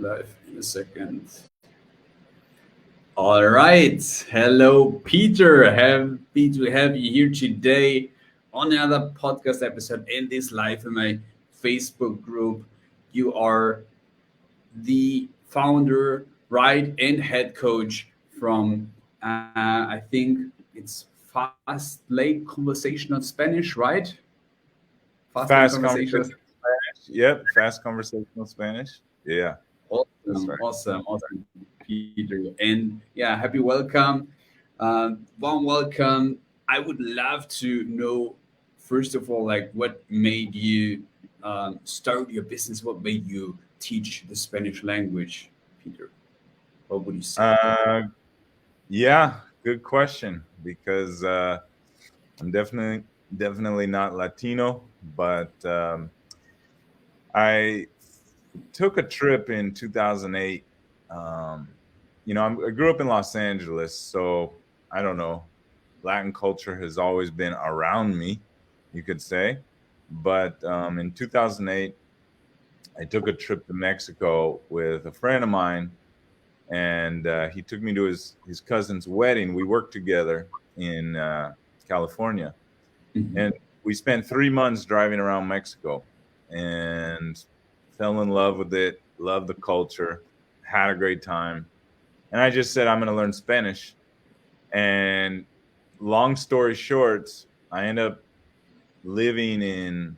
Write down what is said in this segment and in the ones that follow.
live in a second. All right. Hello, Peter. Happy to have you here today on another podcast episode in this live in my Facebook group. You are the founder, right, and head coach from, I think it's Fast Late Conversational Spanish, right? Fast Late Fast Conversational. conversational Spanish. Yep, fast conversational Spanish. Yeah, that's Awesome, right. awesome, awesome, Peter. And yeah, happy welcome. Warm welcome. I would love to know, first of all, like what made you start your business? What made you teach the Spanish language, Peter? What would you say? Uh, yeah, good question because I'm definitely not Latino, but I took a trip in 2008. Um, I grew up in Los Angeles, so I don't know. Latin culture has always been around me, you could say. But in 2008, I took a trip to Mexico with a friend of mine, and he took me to his cousin's wedding. We worked together in California, Mhm. and we spent 3 months driving around Mexico, and fell in love with it. Loved the culture, had a great time, and I just said I'm going to learn Spanish. And long story short, I ended up living in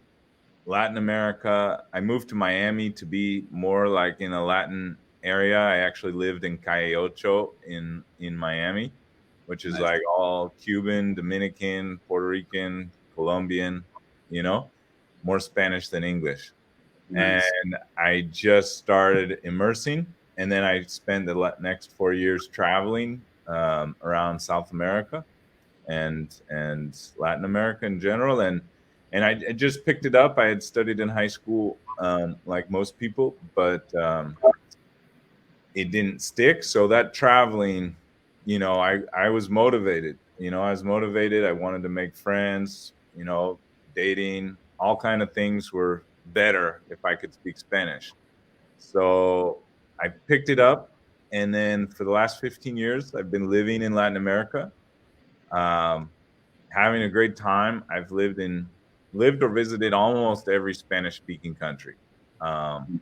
Latin America. I moved to Miami to be more like in a Latin area. I actually lived in Calle Ocho in Miami, which is Nice. like all Cuban, Dominican, Puerto Rican, Colombian, you know, more Spanish than English. Nice. And I just started immersing, and then I spent the next 4 years traveling around South America and Latin America in general. And I just picked it up. I had studied in high school, like most people, but it didn't stick. So that traveling, I was motivated. I was motivated. I wanted to make friends. Dating, all kind of things were better if I could speak Spanish. So I picked it up, and then for the last 15 years, I've been living in Latin America. Um, Having a great time. I've lived or visited almost every Spanish speaking country. Um,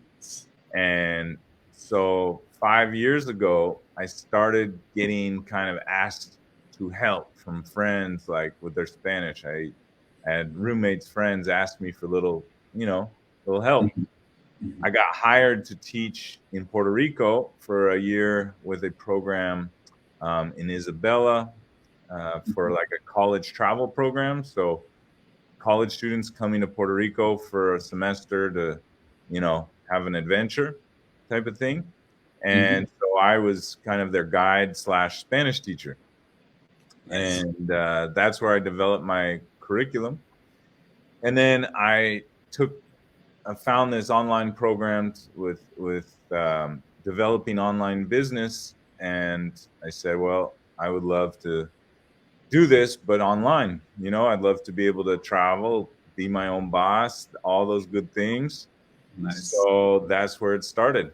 and so 5 years ago, I started getting kind of asked to help from friends, like with their Spanish. I had roommates, friends asked me for little help. Mhm. Mhm. I got hired to teach in Puerto Rico for a year with a program in Isabela for Mhm. like a college travel program. So college students coming to Puerto Rico for a semester to, have an adventure type of thing. Mhm. And so I was kind of their guide slash Spanish teacher. Nice. And that's where I developed my curriculum. And then I found this online program with developing online business. And I said, well, I would love to do this, but online. I'd love to be able to travel, be my own boss, all those good things. Nice. So that's where it started.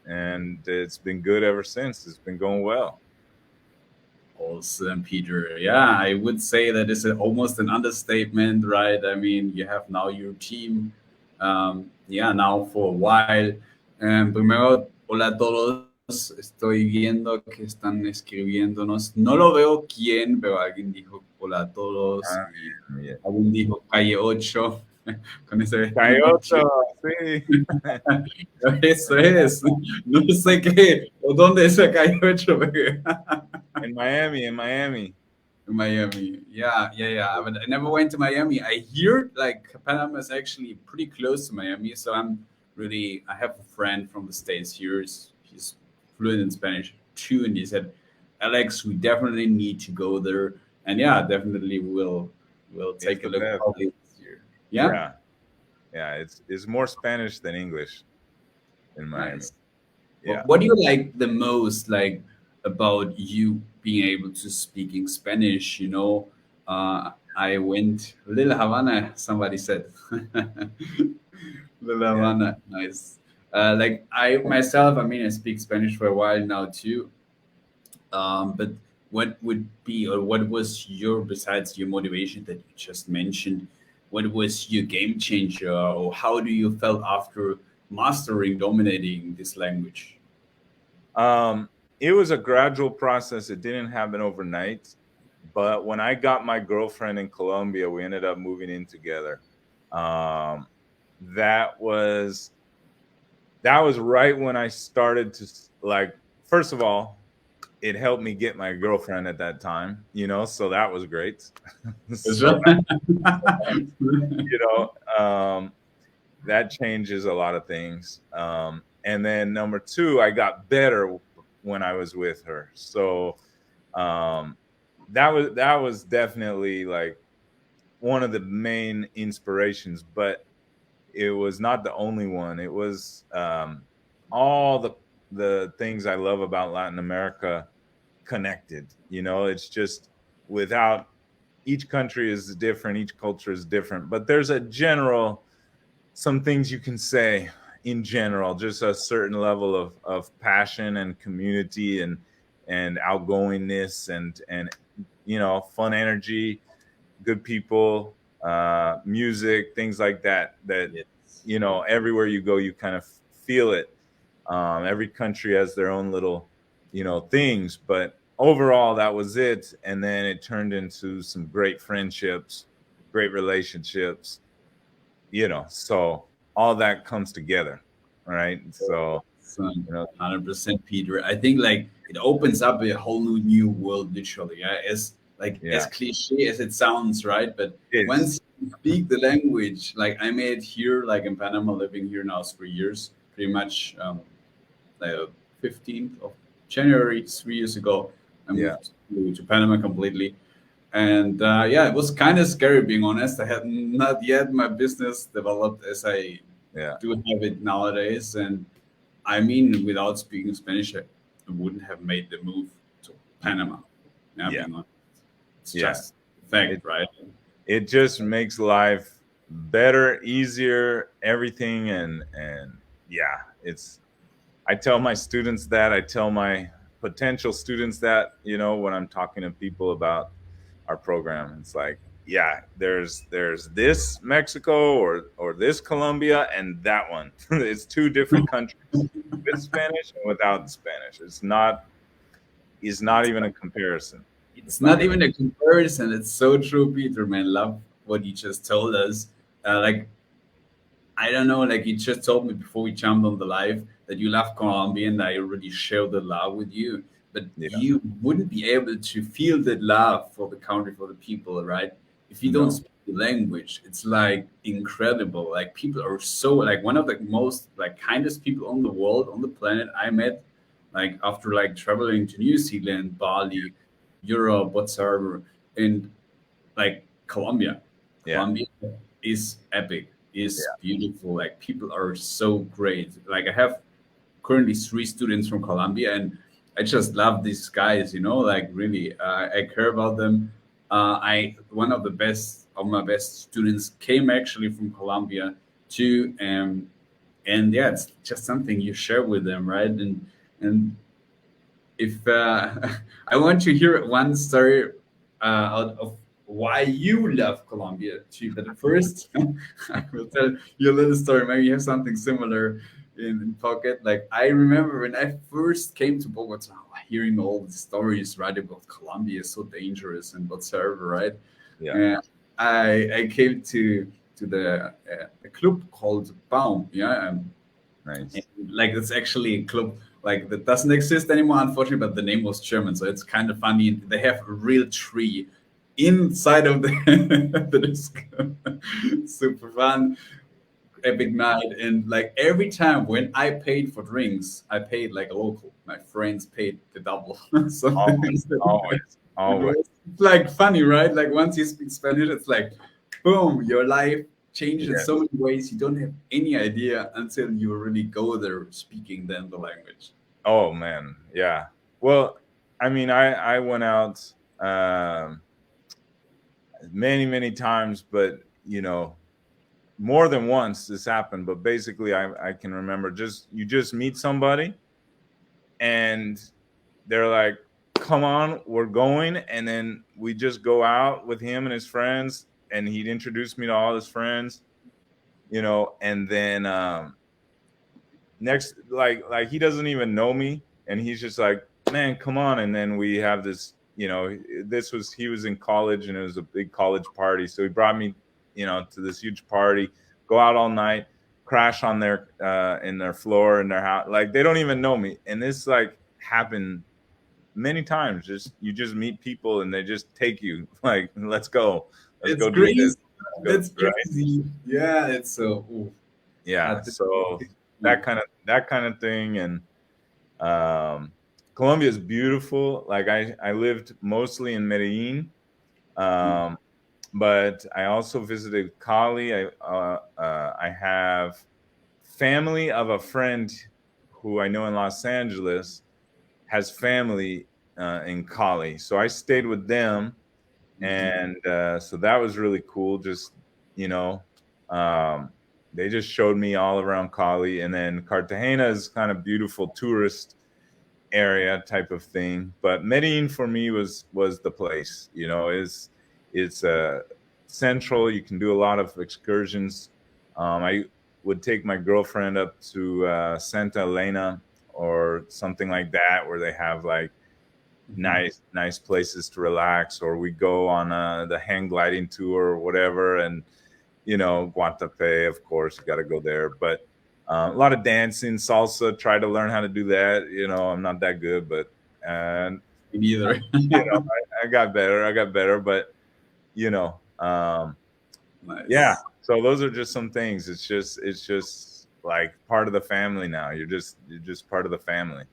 And it's been good ever since. It's been going well. Awesome, Peter. Yeah, I would say that is almost an understatement, right? I mean, you have now your team, yeah, now for a while. Primero, hola a todos. Estoy viendo que están escribiéndonos. No lo veo quién, pero alguien dijo hola a todos Ah, y yeah. alguien dijo calle 8 con ese vestido Coyote, chido. sí. Eso es. No sé qué o dónde es el calle 8, pero In Miami, in Miami. Miami. Yeah, yeah, yeah. But I never went to Miami. I hear like Panama is actually pretty close to Miami, so I'm really. I have a friend from the states here. He's fluent in Spanish too, and he said, "Alex, we definitely need to go there." And yeah, definitely we'll It's take a the look best. probably this year. Yeah, Yeah. Yeah. It's more Spanish than English in Miami. nice. Yeah. What do you like the most, like about you being able to speaking Spanish? I went Little Havana. Somebody said Little Yeah. Havana, nice. Like I myself, I mean, I speak Spanish for a while now too. But what would be, or what was your, besides your motivation that you just mentioned, what was your game changer, or how do you felt after mastering, dominating this language? Um, it was a gradual process. It didn't happen overnight. But when I got my girlfriend in Colombia, we ended up moving in together. Um, that was that was right when I started to like. First of all, it helped me get my girlfriend at that time, so that was great. That's So right. you know, that changes a lot of things. And then number two, I got better when I was with her. So um, that was definitely like one of the main inspirations, but it was not the only one. It was all the things I love about Latin America connected. It's just without each country is different, each culture is different, but there's a general some things you can say in general, just a certain level of passion and community and outgoingness and fun energy, good people, music, things like that Yes. everywhere you go you kind of feel it. Every country has their own little things, but overall that was it. And then it turned into some great friendships, great relationships, so all that comes together, right? So So, you know 100%, Peter. I think like it opens up a whole new world, literally. Yeah? As like as yeah, cliche as it sounds, right? But it's once you speak the language, like I made here, like in Panama, living here now 3 years, pretty much. The 15th of January, 3 years ago, I yeah, moved to Panama completely. And yeah, it was kind of scary, being honest. I had not yet my business developed as I yeah, do have it nowadays. And I mean, without speaking Spanish, I wouldn't have made the move to Panama. Now, yeah, being honest, it's yeah. just a fact, it right? it just makes life better, easier, everything. And yeah, it's I tell my students that, I tell my potential students that, when I'm talking to people about our program, it's like, yeah, there's this Mexico or this Colombia and that one. It's two different countries with Spanish and without Spanish. It's not even a comparison. It's It's not not even. even a comparison. It's so true, Peter, man. Love what you just told us. Like I don't know, like you just told me before we jumped on the live that you love Colombia, and I already shared the love with you. But Yeah, you wouldn't be able to feel that love for the country, for the people, right? If you don't no, speak the language, it's like incredible. Like people are so, like one of the most like kindest people on the world, on the planet I met, like after like traveling to New Zealand, Bali, Europe, whatsoever, and like Colombia. yeah, Colombia is epic, is yeah, beautiful. Like people are so great. Like I have currently 3 students from Colombia, and I just love these guys. Like really, I care about them. I One of the best of my best students came actually from Colombia too, and yeah, it's just something you share with them, right? And if I want to hear one story out of why you love Colombia too. But first, I will tell you a little story. Maybe you have something similar in pocket. Like I remember when I first came to Bogota, hearing all the stories right about Colombia is so dangerous and whatsoever, right? yeah. And I came to the club called Baum, yeah, and, Nice. like it's actually a club like that doesn't exist anymore, unfortunately, but the name was German, so it's kind of funny. They have a real tree inside of the, the disco. Super fun, epic night. And like every time when I paid for drinks, I paid like a local. My friends paid the double. So Always, always, it always. was like funny, right? Like once you speak Spanish, it's like, boom, your life changed in so Yes. many ways you don't have any idea until you really go there speaking then the language. Oh man, yeah. Well, I mean, I went out um, many times, but more than once this happened, but basically I can remember just you just meet somebody and they're like, come on, we're going. And then we just go out with him and his friends, and he'd introduce me to all his friends, and then next, like he doesn't even know me, and he's just like, man, come on. And then we have this, he was in college, and it was a big college party, so he brought me, to this huge party, go out all night, crash on their in their floor in their house, like they don't even know me. And this like happened many times. Just you just meet people and they just take you like, let's It's go do this, crazy. That's right. crazy. Yeah, it's so. Ooh, I Yeah, think, so that kind of thing. And Colombia is beautiful. Like I lived mostly in Medellin, um, but I also visited Cali. I have family of a friend who I know in Los Angeles has family in Cali, so I stayed with them, and so that was really cool. Just you know, um, they just showed me all around Cali, and then Cartagena is kind of beautiful tourist area type of thing. But Medellin for me was the place. It's central. You can do a lot of excursions. I would take my girlfriend up to Santa Elena or something like that, where they have like nice places to relax, or we go on the hang gliding tour or whatever. And Guantape, of course, you got to go there. But a lot of dancing, salsa, try to learn how to do that. I'm not that good, but and me neither. I got better. But you know yeah, Nice. so those are just some things. It's just like part of the family now. You're just part of the family.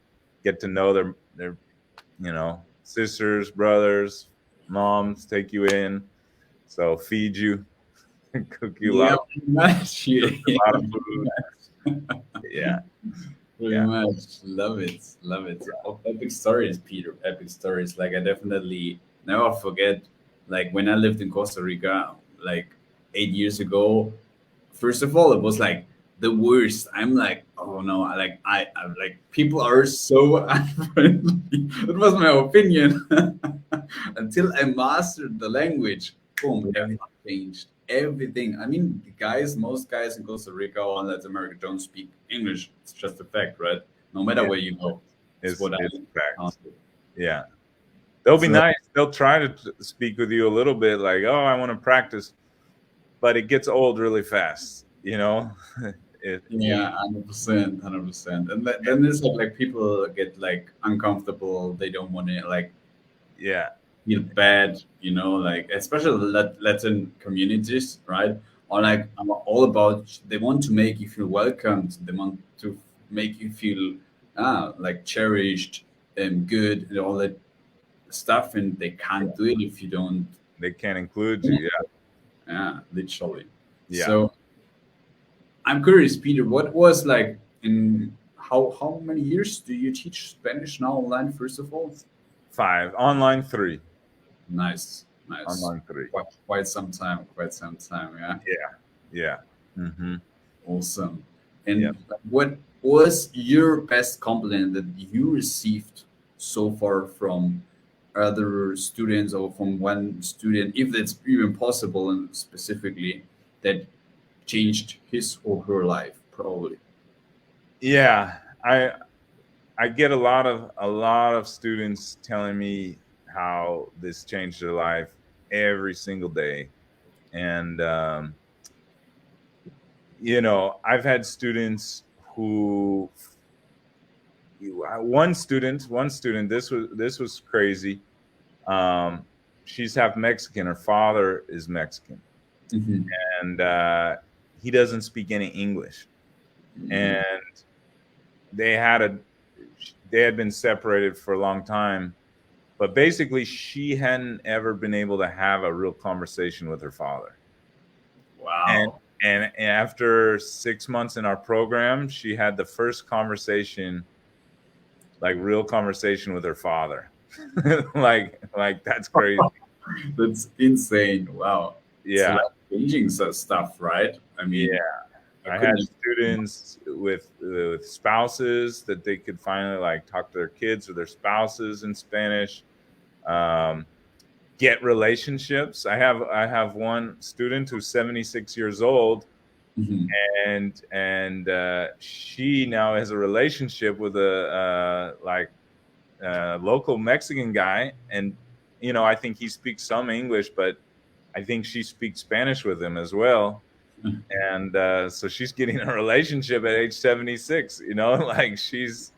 Get to know their sisters, brothers, moms take you in, so feed you, cook you a lot Yeah, of pretty much. cook Yeah, you a lot of food. Yeah, pretty yeah, much. Love it. Love it. Oh, epic stories, Peter. Epic stories. Like I definitely never forget. Like when I lived in Costa Rica, like 8 years ago. First of all, it was like the worst. I'm like, oh no, I like people are so unfriendly. It was my opinion. Until I mastered the language, boom, yeah. everything changed. Everything. I mean, the guys, most guys in Costa Rica or in Latin America don't speak English. It's just a fact, right? No matter Yeah. where you go, it's It's what I it's facts. encountered. Yeah, they'll be So nice. They'll try to speak with you a little bit, like, oh, I want to practice, but it gets old really fast. It yeah, 100%, 100%. And then there's like people get like uncomfortable. They don't want to like yeah, feel bad, like especially the Latin communities, right? Or like I'm all about they want to make you feel welcomed. They want to make you feel like cherished and good and all that stuff, and they can't do it if you don't. they can't include you. Yeah, Yeah, literally. yeah. So I'm curious, Peter, what was like in how many years do you teach Spanish now online? First of all, 5 online, 3 nice, nice. online, 3. Quite some time, quite some time. Yeah, Yeah, yeah. Mm-hmm. awesome. Yeah. And what was your best compliment that you received so far from other students or from one student, if that's even possible, and specifically that changed his or her life, probably. Yeah, I get a lot of students telling me how this changed their life every single day. And I've had students who one student, this was crazy. um she's half Mexican, her father is Mexican, Hmm. and he doesn't speak any English. And they had a they had been separated for a long time, but basically she hadn't ever been able to have a real conversation with her father. and Wow. and after 6 months in our program, she had the first conversation, like real conversation with her father. Like that's crazy. That's insane. Wow. It's Yeah, changing stuff, right? I mean, Yeah, I I had couldn't. students with spouses that they could finally like talk to their kids or their spouses in Spanish. Um, get relationships. I have one student who's 76 years old, Mhm. and she now has a relationship with a local Mexican guy, and I think he speaks some English, but I think she speaks Spanish with him as well. And so she's getting a relationship at age 76. Like she's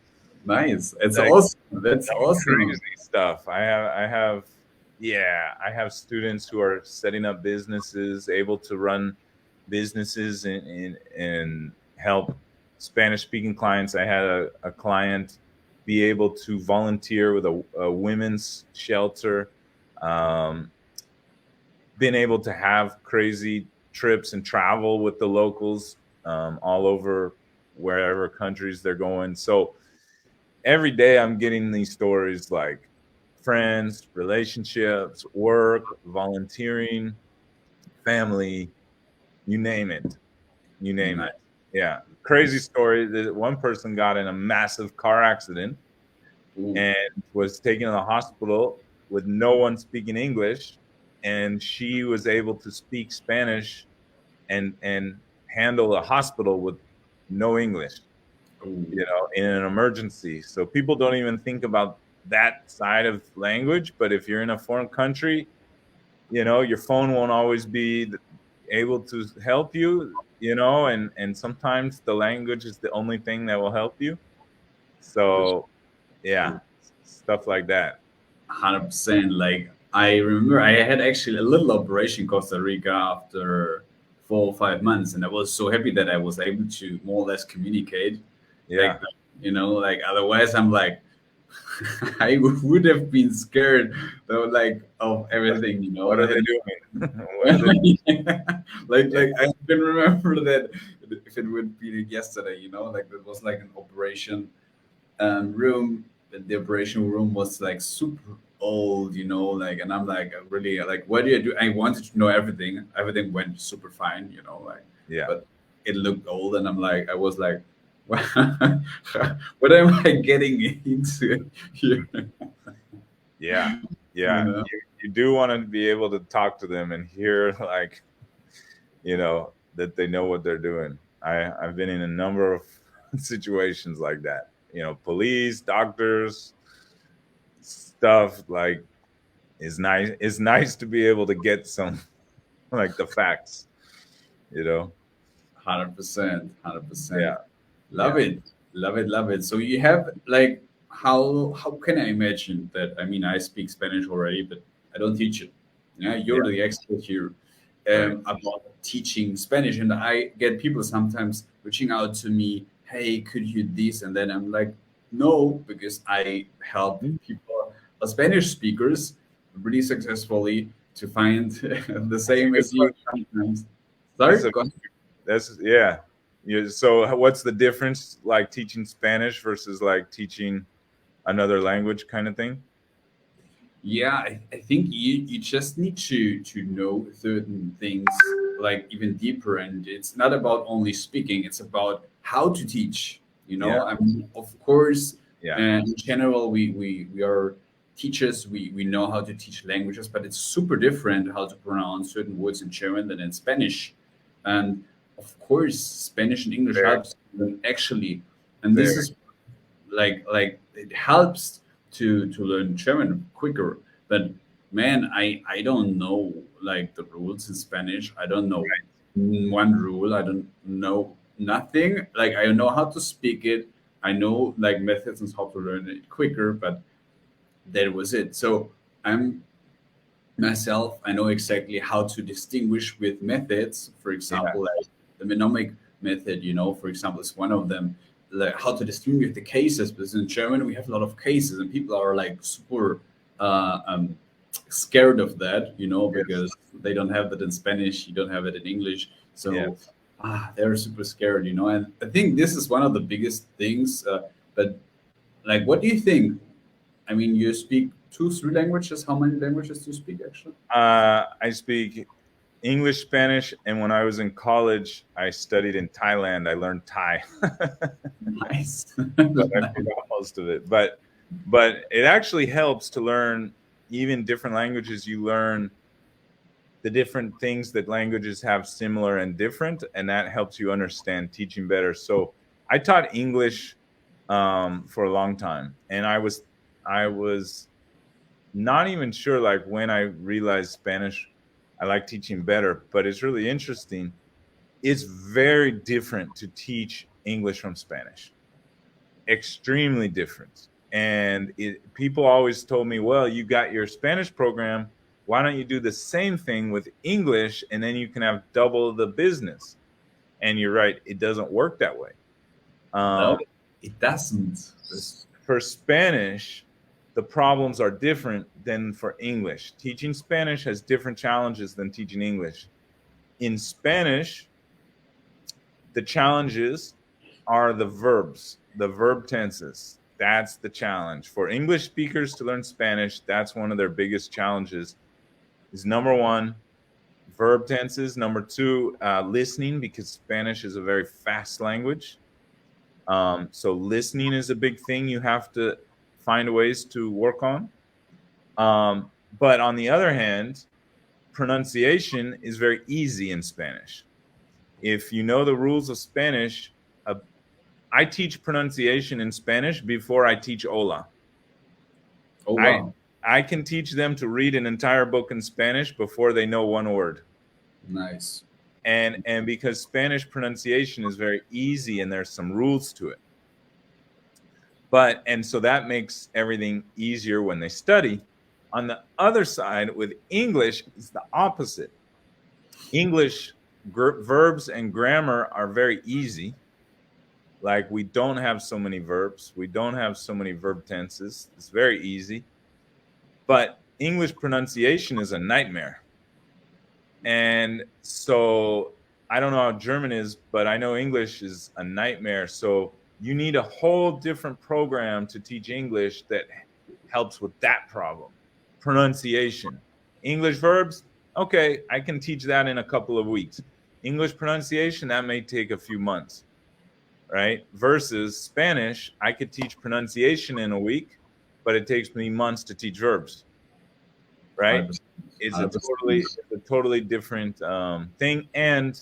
Nice. It's like awesome. That's awesome. crazy stuff. I have students who are setting up businesses, able to run businesses and help Spanish speaking clients. I had a client be able to volunteer with a women's shelter, um, been able to have crazy trips and travel with the locals, all over wherever countries they're going. So every day I'm getting these stories like friends, relationships, work, volunteering, family, you name it. You name Nice. it. Yeah. Crazy story that one person got in a massive car accident Ooh. and was taken to the hospital with no one speaking English. And she was able to speak Spanish and handle a hospital with no English, Ooh. in an emergency. So people don't even think about that side of language. But if you're in a foreign country, your phone won't always be able to help you, and sometimes the language is the only thing that will help you. So yeah, stuff like that. 100%. Like I remember I had actually a little operation in Costa Rica after 4 or 5 months, and I was so happy that I was able to more or less communicate. Yeah. Like, like otherwise I'm like, I would have been scared though, like of everything, What are they And doing? What are they? like I can remember that if it would be yesterday, like there was like an operation room. The operation room was like super old, like, and I'm like, really, like, what do you do? I wanted to know everything. Everything went super fine, like, Yeah. but it looked old, and I was like, what am I getting into here? Yeah. You Yeah. know, You do want to be able to talk to them and hear like, that they know what they're doing. I've been in a number of situations like that. Police, doctors, stuff like is nice. It's nice to be able to get some like the facts. You know. 100%, 100%. Yeah. Love Yeah. it, love it, love it. So you have like how can I imagine that? I mean, I speak Spanish already, but I don't teach it. Yeah, you're Yeah. the expert here Right. about teaching Spanish, and I get people sometimes reaching out to me. Hey, could you this? And then I'm like, no, because I help Mhm. people, Spanish speakers, really successfully to find the That's a same good as you question. sometimes. That's Sorry, a go ahead. that's yeah. So what's the difference like teaching Spanish versus like teaching another language kind of thing? Yeah, I think you just need to know certain things like even deeper, and it's not about only speaking; it's about how to teach. Yeah. I mean, of course, Yeah. and in general, we are teachers. We know how to teach languages, but it's super different how to pronounce certain words in German than in Spanish, and of course, Spanish and English Fair. helps actually, and this Fair. is like it helps to learn German quicker. But man, I don't know like the rules in Spanish. I don't know one rule. I don't know nothing. Like I know how to speak it. I know like methods and how to learn it quicker, but that was it. So I'm myself, I know exactly how to distinguish with methods. For Yeah. example, like the mnemonic method, for example, is one of them. Like how to distinguish the cases, because in German we have a lot of cases, and people are like super scared of that, Yes. because they don't have that in Spanish, you don't have it in English, so Yes. they're super scared, and I think this is one of the biggest things. But like, what do you think? I mean, you speak two, three languages. How many languages do you speak actually? I speak English, Spanish, and when I was in college, I studied in Thailand. I learned Thai, but Nice. I forgot most of it. But it actually helps to learn even different languages. You learn the different things that languages have similar and different, and that helps you understand teaching better. So I taught English for a long time, and I was not even sure like when I realized Spanish I like teaching better, but it's really interesting. It's very different to teach English from Spanish. Extremely different. And people always told me, well, you got your Spanish program. Why don't you do the same thing with English and then you can have double the business? And you're right, it doesn't work that way. No, it doesn't. For Spanish, the problems are different than for English. Teaching Spanish has different challenges than teaching English. In Spanish, the challenges are the verbs, the verb tenses. That's the challenge. For English speakers to learn Spanish, that's one of their biggest challenges. Is number one, verb tenses. Number two, listening, because Spanish is a very fast language. So listening is a big thing you have to find ways to work on. But on the other hand, pronunciation is very easy in Spanish. If you know the rules of Spanish, I teach pronunciation in Spanish before I teach hola. Oh I wow, I can teach them to read an entire book in Spanish before they know one word. nice. And because Spanish pronunciation is very easy and there's some rules to it. And so that makes everything easier when they study. On the other side, with English, it's the opposite. English verbs and grammar are very easy. Like we don't have so many verbs, we don't have so many verb tenses. It's very easy. But English pronunciation is a nightmare. And so I don't know how German is, but I know English is a nightmare. So you need a whole different program to teach English that helps with that problem. Pronunciation. English verbs, okay, I can teach that in a couple of weeks. English pronunciation, that may take a few months, right? Versus Spanish, I could teach pronunciation in a week, but it takes me months to teach verbs, right? 100%. It's a 100%. totally different thing. And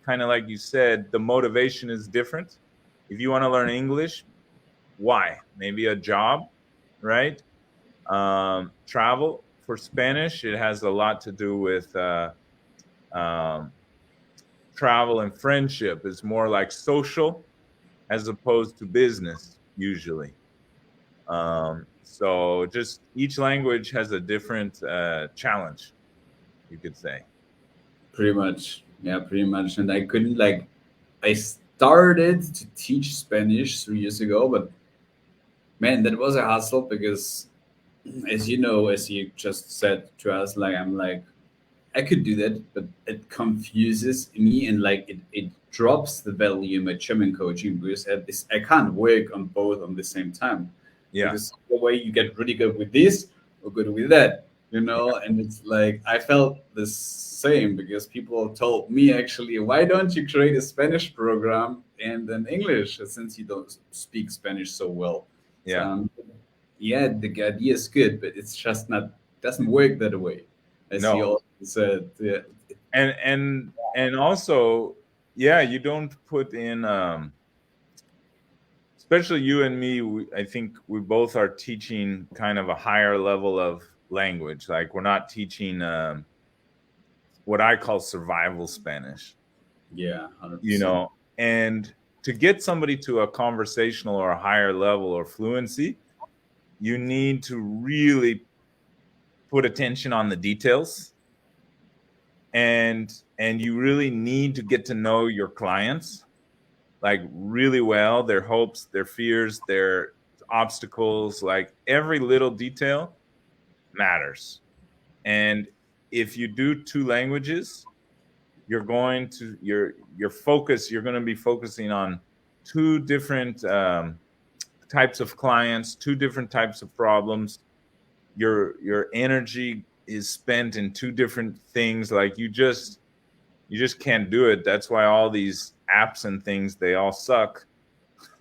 kind of like you said, the motivation is different. If you want to learn English, why? Maybe a job, right? Travel. For Spanish, it has a lot to do with um, travel and friendship. It's more like social as opposed to business, usually. So just each language has a different challenge, you could say. Pretty much. Yeah, pretty much. And I couldn't like I started to teach Spanish 3 years ago, but man, that was a hassle because as you know, as you just said to us, like I'm like I could do that, but it confuses me and like it drops the value in my German coaching because I can't work on both on the same time. Yeah. Because the way you get really good with this or good with that, and it's like I felt the same because people told me actually, why don't you create a Spanish program and then English since you don't speak Spanish so well? So Yeah. yeah, the idea is good, but it's just not doesn't work that way as No. you also said. Yeah, And also, yeah, you don't put in especially you and me, I think we both are teaching kind of a higher level of language. Like we're not teaching what I call survival Spanish, yeah, 100%. you know, and to get somebody to a conversational or a higher level or fluency, you need to really put attention on the details, and you really need to get to know your clients like really well, their hopes, their fears, their obstacles, like every little detail matters. And if you do two languages, you're going to you're going to be focusing on two different types of clients, two different types of problems. Your energy is spent in two different things. Like you just you just can't do it. That's why all these apps and things, they all suck.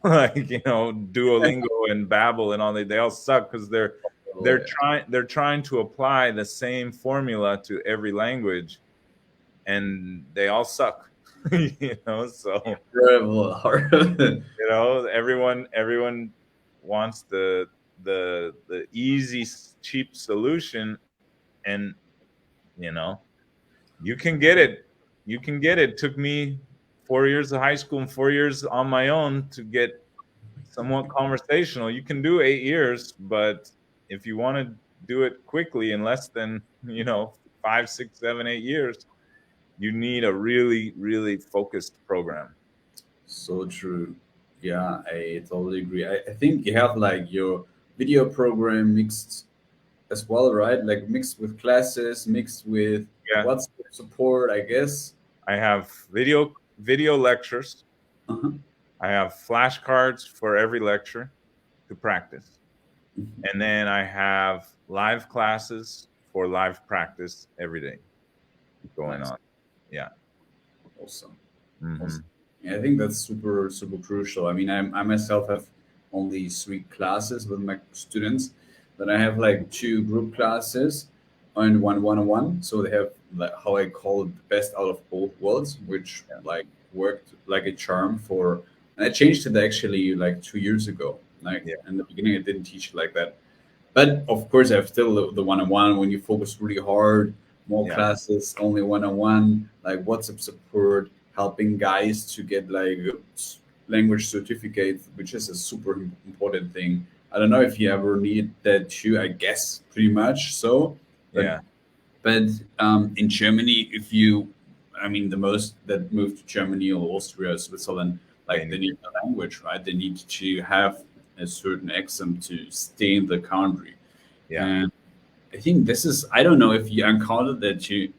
Like, Duolingo and Babbel and all they all suck because Oh, yeah. they're trying to apply the same formula to every language, and they all suck. So Horrible, horrible. everyone wants the easy, cheap solution, and you know you can get it. You can get it. Took me 4 years of high school and 4 years on my own to get somewhat conversational. You can do 8 years, but if you want to do it quickly in less than 5, 6, 7, 8 years, you need a really, really focused program. So true. Yeah, I totally agree. I think you have like your video program mixed as well, right? Like mixed with classes, mixed with Yeah, what's support, I guess. I have video lectures. Uh-huh. I have flashcards for every lecture to practice. Mhm. And then I have live classes for live practice every day going Nice. on. Yeah. Awesome. Awesome. Hmm. Yeah, I think that's super, super crucial. I mean, I myself have only three classes with my students, but I have like two group classes and one one-on-one. So they have like how I call it the best out of both worlds, which Yeah. like worked like a charm for, and I changed it actually like 2 years ago. Like Yeah. in the beginning, I didn't teach it like that. But of course, I have still the one-on-one when you focus really hard, more Yeah. classes, only one-on-one, like WhatsApp support, helping guys to get like language certificates, which is a super important thing. I don't know if you ever need that too. I guess pretty much so, but Yeah. but in Germany, if you, I mean, the most that move to Germany or Austria, Switzerland, They like they need need it. the language, right? They need to have a certain accent to stay in the country. Yeah. And I think this is, I don't know if you encountered that too,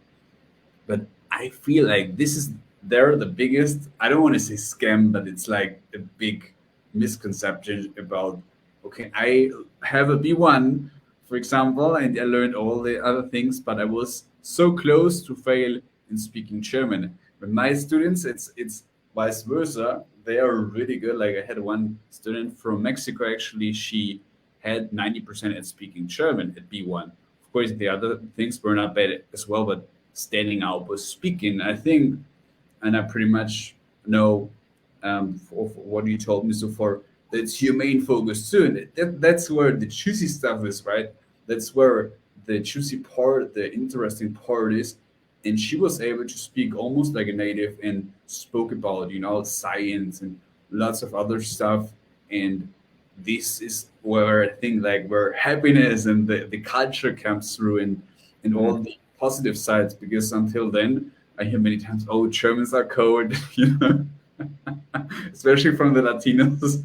but I feel like this is they're the biggest. I don't want to say scam, but it's like a big misconception about. Okay, I have a B1, for example, and I learned all the other things, but I was so close to fail in speaking German. With my students, it's vice versa. They are really good. Like I had one student from Mexico. Actually, she had 90% at speaking German at B1. Of course, the other things were not bad as well, but standing out was speaking. I think, and I pretty much know for what you told me so far. That's your main focus too, and that's where the juicy stuff is, right? That's where the juicy part, the interesting part is. And she was able to speak almost like a native and spoke about science and lots of other stuff. And this is where I think like where happiness and the culture comes through and all Mhm. the positive sides, because until then I hear many times, oh, Germans are cold, especially from the Latinos.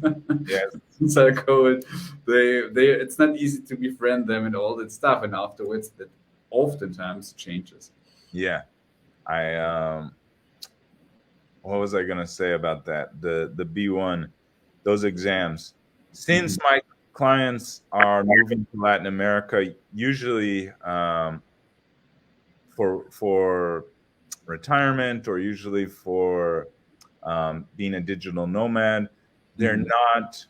Yes. Germans are cold. They it's not easy to befriend them and all that stuff, and afterwards that oftentimes changes. Yeah. I What was I gonna say about that? The B1, those exams. Since Mhm. my clients are moving to Latin America, usually for retirement or usually for being a digital nomad, they're Mhm. not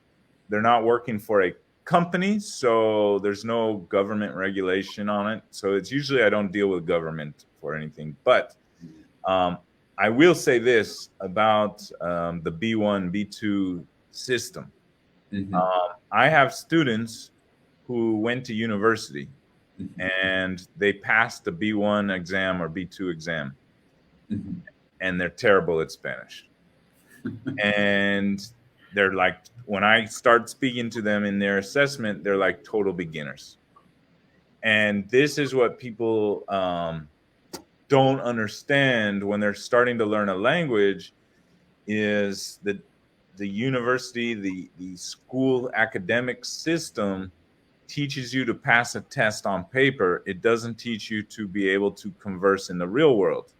they're not working for a company, so there's no government regulation on it. So it's usually I don't deal with government for anything, but um, I will say this about the B1, B2 system. Mhm. I have students who went to university Mhm. and they passed the B1 exam or B2 exam, Mhm. and they're terrible at Spanish. And they're like, when I start speaking to them in their assessment, they're like total beginners. And this is what people don't understand when they're starting to learn a language is that the university, the school academic system teaches you to pass a test on paper. It doesn't teach you to be able to converse in the real world.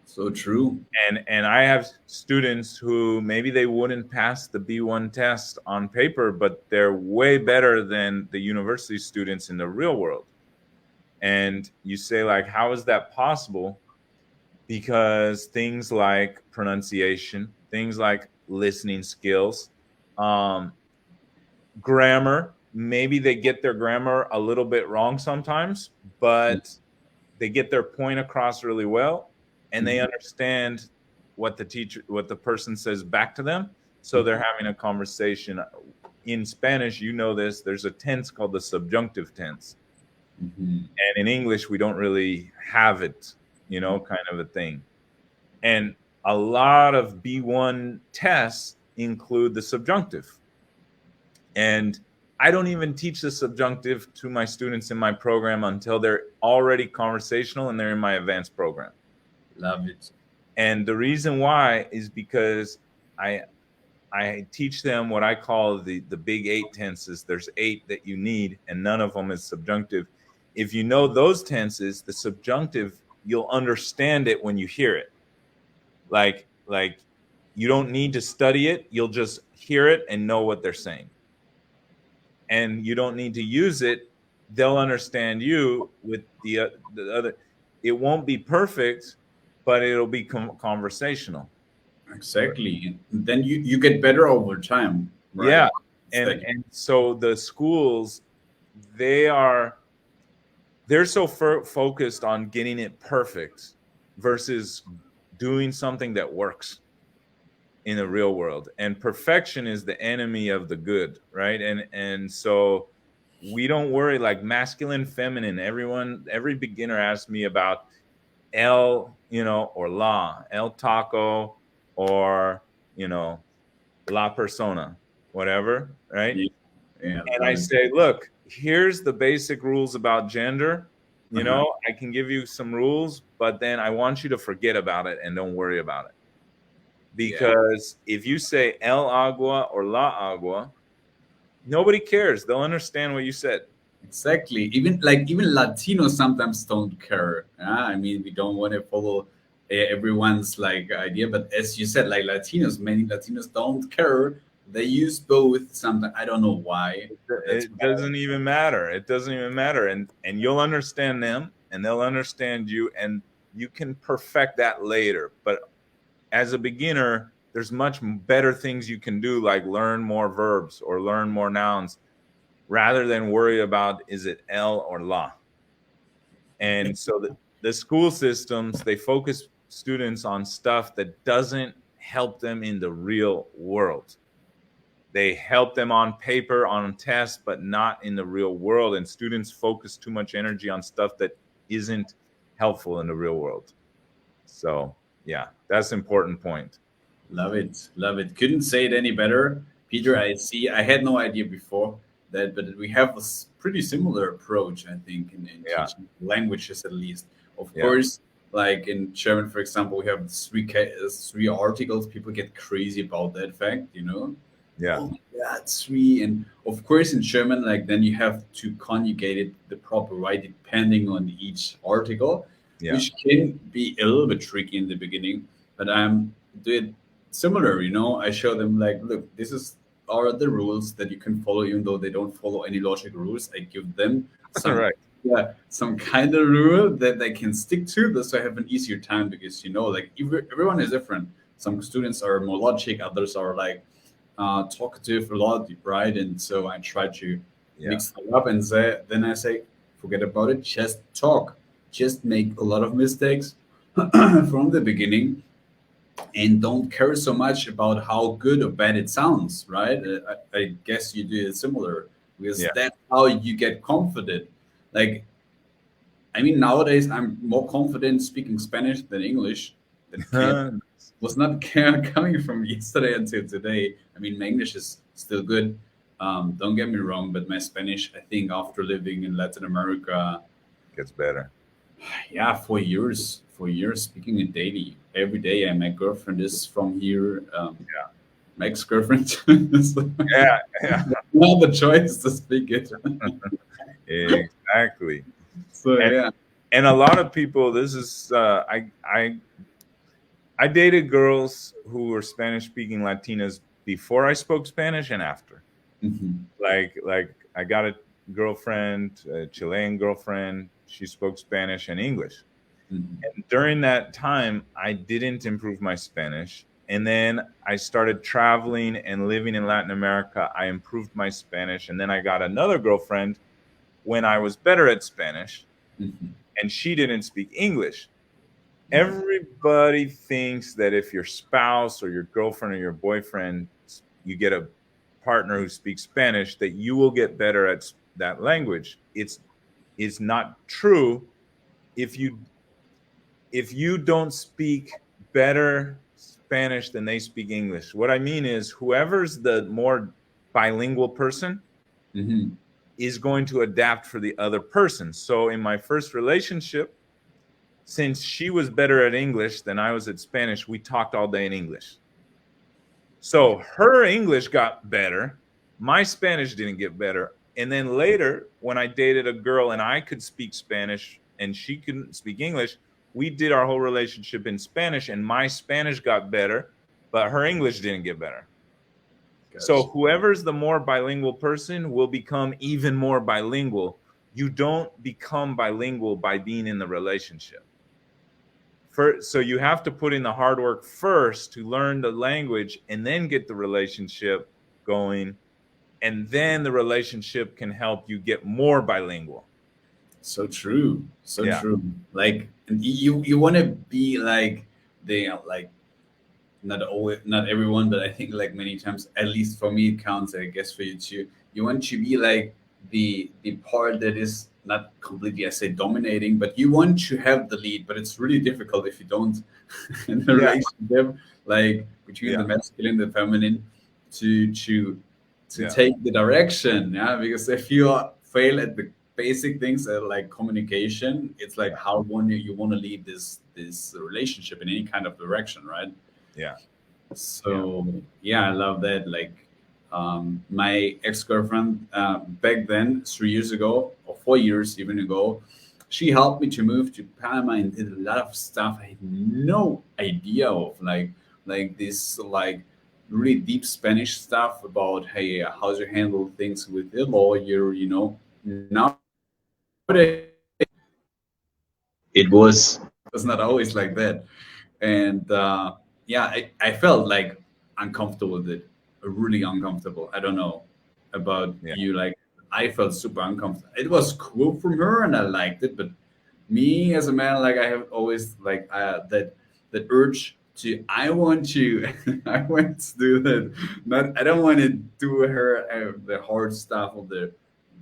So true. And I have students who maybe they wouldn't pass the B1 test on paper, but they're way better than the university students in the real world. And you say, like, how is that possible? because things like pronunciation, things like listening skills, um, grammar, maybe they get their grammar a little bit wrong sometimes, but they get their point across really well, and they Mhm. understand what the person says back to them. So they're having a conversation. In Spanish, you know this, there's a tense called the subjunctive tense. Mhm. And in English, we don't really have it, kind of a thing. And a lot of B1 tests include the subjunctive. And I don't even teach the subjunctive to my students in my program until they're already conversational and they're in my advanced program. Love it. And the reason why is because I I teach them what I call the big eight tenses. There's eight that you need, and none of them is subjunctive. If you know those tenses, the subjunctive, you'll understand it when you hear it. Like you don't need to study it, you'll just hear it and know what they're saying. And you don't need to use it, they'll understand you with the other. It won't be perfect, but it'll be conversational. Exactly. Then you get better over time, right? Yeah. It's and like and so the schools, they are they're so focused on getting it perfect versus doing something that works in the real world. And perfection is the enemy of the good, right? And so we don't worry, like masculine, feminine. Every beginner asks me about el, or la, el taco, or la persona, whatever, right? yeah, yeah, And I love it. say, look, here's the basic rules about gender. Uh-huh. I can give you some rules, but then I want you to forget about it and don't worry about it. Yeah. Because if you say el agua or la agua, nobody cares. They'll understand what you said. Exactly. Even Latinos sometimes don't care. Yeah? I mean, we don't want to follow everyone's like idea, but as you said, like Latinos, many Latinos don't care. They use both. Sometimes I don't know why. That's It doesn't even matter. It doesn't even matter. And you'll understand them and they'll understand you, and you can perfect that later. But as a beginner, there's much better things you can do, like learn more verbs or learn more nouns, rather than worry about is it el or la. And so the school systems, they focus students on stuff that doesn't help them in the real world. They help them on paper, on tests, but not in the real world. And students focus too much energy on stuff that isn't helpful in the real world. So yeah, that's an important point. love it. Love it. Couldn't say it any better. Peter, I see. I had no idea before that, but we have a pretty similar approach, I think, in Yeah, teaching languages at least. Of yeah, course, like in German, for example, we have three articles. People get crazy about that fact, you know? yeah. Oh my God, three. And of course, in German, like then you have to conjugate it the proper way depending on each article, Yeah. which can be a little bit tricky in the beginning. But I'm do it similar, you know. I show them like, look, this is are the rules that you can follow, even though they don't follow any logic rules. I give them All some right. some kind of rule that they can stick to, thus I have an easier time because like everyone is different. Some students are more logic, others are like talkative a lot, right? And so I try to Yeah. mix them up and then I say, forget about it, just talk, just make a lot of mistakes from the beginning, and don't care so much about how good or bad it sounds, right? I guess you do it similar because Yeah. that's how you get confident. Like, I mean, nowadays I'm more confident speaking Spanish than English. That came was not coming from yesterday until today. I mean, my English is still good. Don't get me wrong, but my Spanish, I think, after living in Latin America, Gets better. yeah, 4 years, 4 years speaking it daily, every day. And my girlfriend is from here, my ex-girlfriend. So, Yeah. Yeah. no other choice to speak it. Exactly. So And yeah. and a lot of people, this is I dated girls who were Spanish speaking Latinas before I spoke Spanish and after. Mhm. Like I got a girlfriend, a Chilean girlfriend. She spoke Spanish and English. Mhm. During that time, I didn't improve my Spanish. And then I started traveling and living in Latin America. I improved my Spanish. And then I got another girlfriend when I was better at Spanish, Mhm. and she didn't speak English. Everybody thinks that if your spouse or your girlfriend or your boyfriend, you get a partner who speaks Spanish, that you will get better at that language. It's not true. If you don't speak better Spanish than they speak English, what I mean is whoever's the more bilingual person Mhm. is going to adapt for the other person. So in my first relationship, since she was better at English than I was at Spanish, we talked all day in English. So her English got better. My Spanish didn't get better. And then later, when I dated a girl and I could speak Spanish and she couldn't speak English, we did our whole relationship in Spanish and my Spanish got better, but her English didn't get better. So Gotcha. whoever's the more bilingual person will become even more bilingual. You don't become bilingual by being in the relationship. So you have to put in the hard work first to learn the language and then get the relationship going, and then the relationship can help you get more bilingual. So true. So Yeah, true. Like you want to be like they like not always not everyone, but I think like many times, at least for me it counts, I guess for you too. You want to be like the part that is not completely, I say, dominating, but you want to have the lead, but it's really difficult if you don't in the yeah, relationship, like between the yeah, masculine and the feminine, to yeah, take the direction. Yeah, because if you fail at the basic things like communication, it's like yeah, how one you want to lead this relationship in any kind of direction, right? yeah, yeah, So yeah, I love that. Like my ex girlfriend back then, 3 years ago or 4 years even ago, she helped me to move to Panama and did a lot of stuff I had no idea of, like this like really deep Spanish stuff about hey, how to handle things with a lawyer. Nowadays it was not always like that. And yeah, I felt like uncomfortable with it, really uncomfortable. I don't know about yeah, you. Like I felt super uncomfortable. It was cool from her and I liked it, but me as a man, like I have always like that urge to I want to I want to do that. Not I don't want to do her the hard stuff or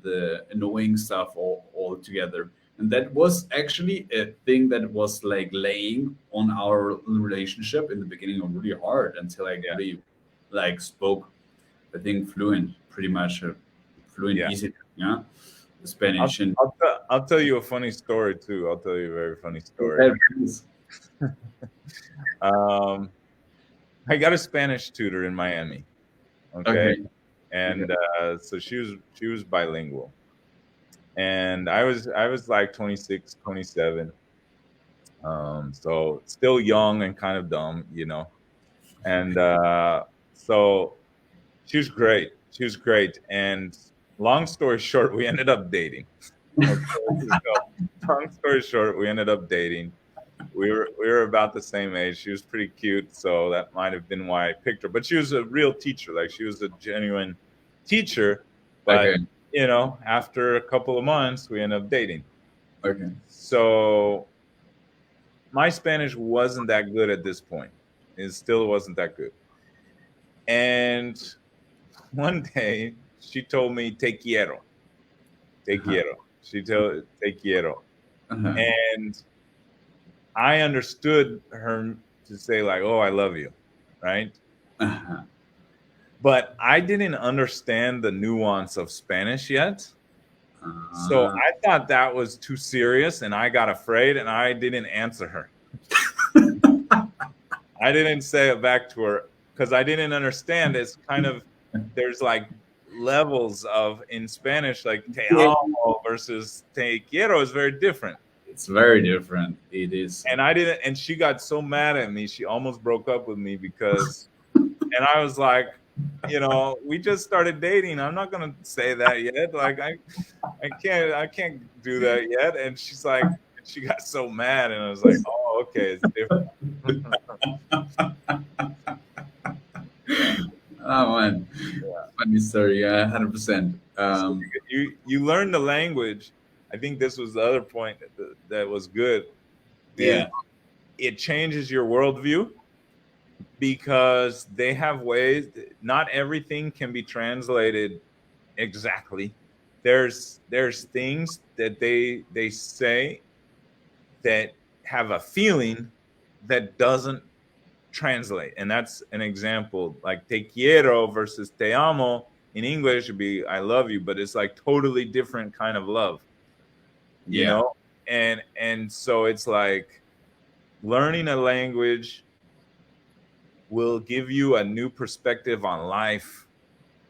the annoying stuff all together. And that was actually a thing that was like laying on our relationship in the beginning of really hard until I yeah, really like spoke, I think, fluent, pretty much fluent, yeah. easy, yeah, I'll, Spanish. And I'll tell you a funny story too. I'll tell you a very funny story. yeah, please. Um, I got a Spanish tutor in Miami. Okay, Okay, okay. and so she was bilingual, and I was like 26, 27. So still young and kind of dumb, and so she was great. She was great, and long story short, we ended up dating. Okay, so long story short, we ended up dating. We were about the same age. She was pretty cute, so that might have been why I picked her. But she was a real teacher, like she was a genuine teacher. Okay, But after a couple of months, we ended up dating. okay. So my Spanish wasn't that good at this point. It still wasn't that good. And one day she told me te quiero, te Uh-huh. quiero. She told te quiero, Uh-huh. and I understood her to say like, "Oh, I love you," right? Uh-huh. But I didn't understand the nuance of Spanish yet. So Uh, I thought that was too serious and I got afraid and I didn't answer her. I didn't say it back to her because I didn't understand. It's kind of there's like levels of in Spanish, like te yeah, amo versus te quiero is very different. it's very different. It is. And I didn't, and she got so mad at me, she almost broke up with me because, and I was like, we just started dating. I'm not gonna say that yet. Like I can't do that yet. And she's like, she got so mad, and I was like, oh, okay, it's different. Yeah, Oh man, yeah. funny story. Yeah, 100%. So you learn the language. I think this was the other point that was good, is Yeah, it changes your worldview because they have ways. Not everything can be translated exactly. There's things that they say that have a feeling that doesn't translate. And that's an example. Like te quiero versus te amo in English would be I love you, but it's like totally different kind of love, you yeah, know? And so it's like learning a language will give you a new perspective on life.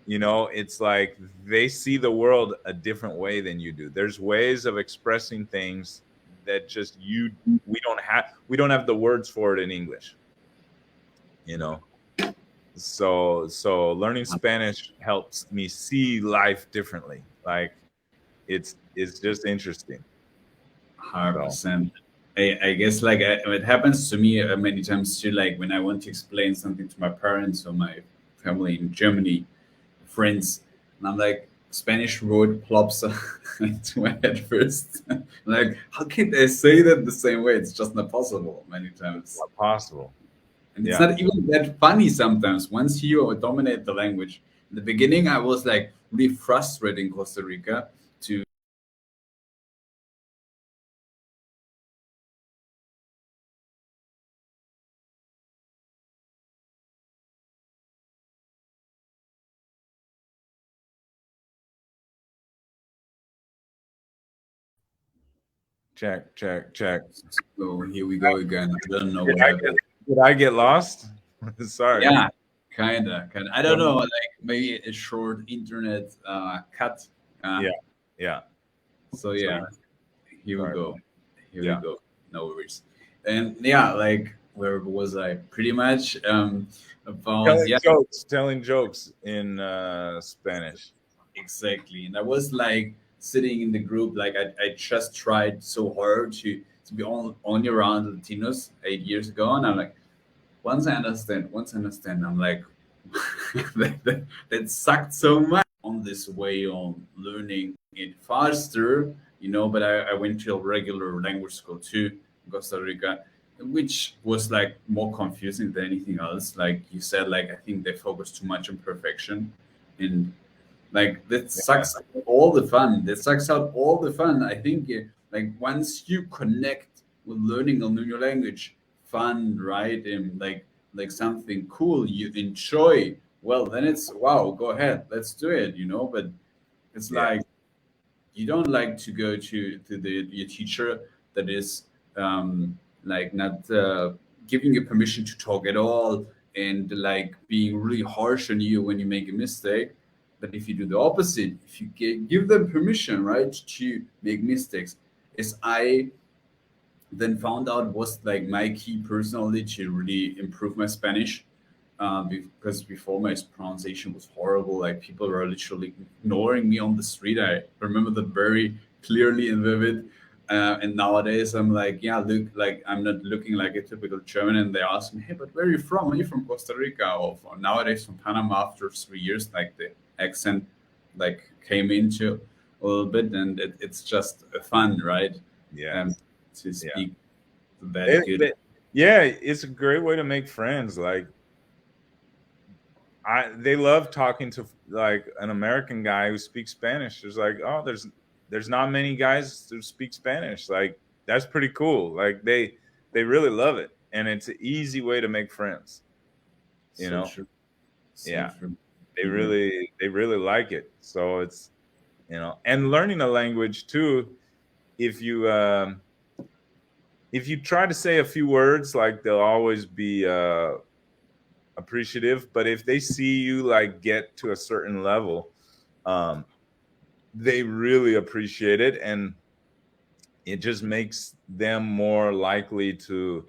You know, it's like they see the world a different way than you do. There's ways of expressing things that just we don't have the words for it in English, you know. So learning Spanish helps me see life differently. Like it's just interesting. hundred So percent. I guess like it happens to me many times too. Like when I want to explain something to my parents or my family in Germany, friends, and I'm like Spanish word plops into my head first. Like, how can they say that the same way? It's just not possible many times. not possible. And it's Yeah. not even that funny sometimes. Once you dominate the language. In the beginning, I was like really frustrated in Costa Rica to Check, check, check. so here we go again. I don't know Did what I get happened. did I get lost? Sorry. Yeah, kinda. I don't know, like maybe a short internet cut. Uh, Yeah, yeah. so Sorry. yeah, here we Sorry. go. Here we Yeah. go. No worries. And yeah, like where was I? Pretty much about yeah, Telling jokes in Spanish. exactly. And I was like sitting in the group, like I just tried so hard to be only around Latinos 8 years ago, and I'm like, once I understand, I'm like, that sucked so much on this way on learning it faster, But I went to a regular language school too in Costa Rica, which was like more confusing than anything else. Like you said, like I think they focus too much on perfection, and like that Yeah. sucks out all the fun. That sucks out all the fun. I think like once you connect with learning a new language, fun, right? And like something cool you enjoy. Well, then it's wow. Go ahead, let's do it. But it's Yeah. like you don't like to go to the your teacher that is like not giving you permission to talk at all and like being really harsh on you when you make a mistake. But if you do the opposite, if you give them permission, right, to make mistakes, as I then found out was like my key personally to really improve my Spanish. Because before my pronunciation was horrible, like people were literally ignoring me on the street. I remember that very clearly and vivid. And nowadays I'm like, yeah, look, like I'm not looking like a typical German. And they ask me, hey, but where are you from? Are you from Costa Rica? Or nowadays from Panama after 3 years, like the accent like came into a little bit, and it's just fun, right? Um, Yes. to Yeah. speak that It, good. it- yeah, it's a great way to make friends. Like they love talking to like an American guy who speaks Spanish. There's like, oh, there's not many guys who speak Spanish. Like that's pretty cool. Like they really love it, and it's an easy way to make friends. You So know, true. So yeah, true. they Mhm. really like it. So it's and learning a language too. If you if you try to say a few words, like they'll always be appreciative. But if they see you like get to a certain level, um, they really appreciate it, and it just makes them more likely to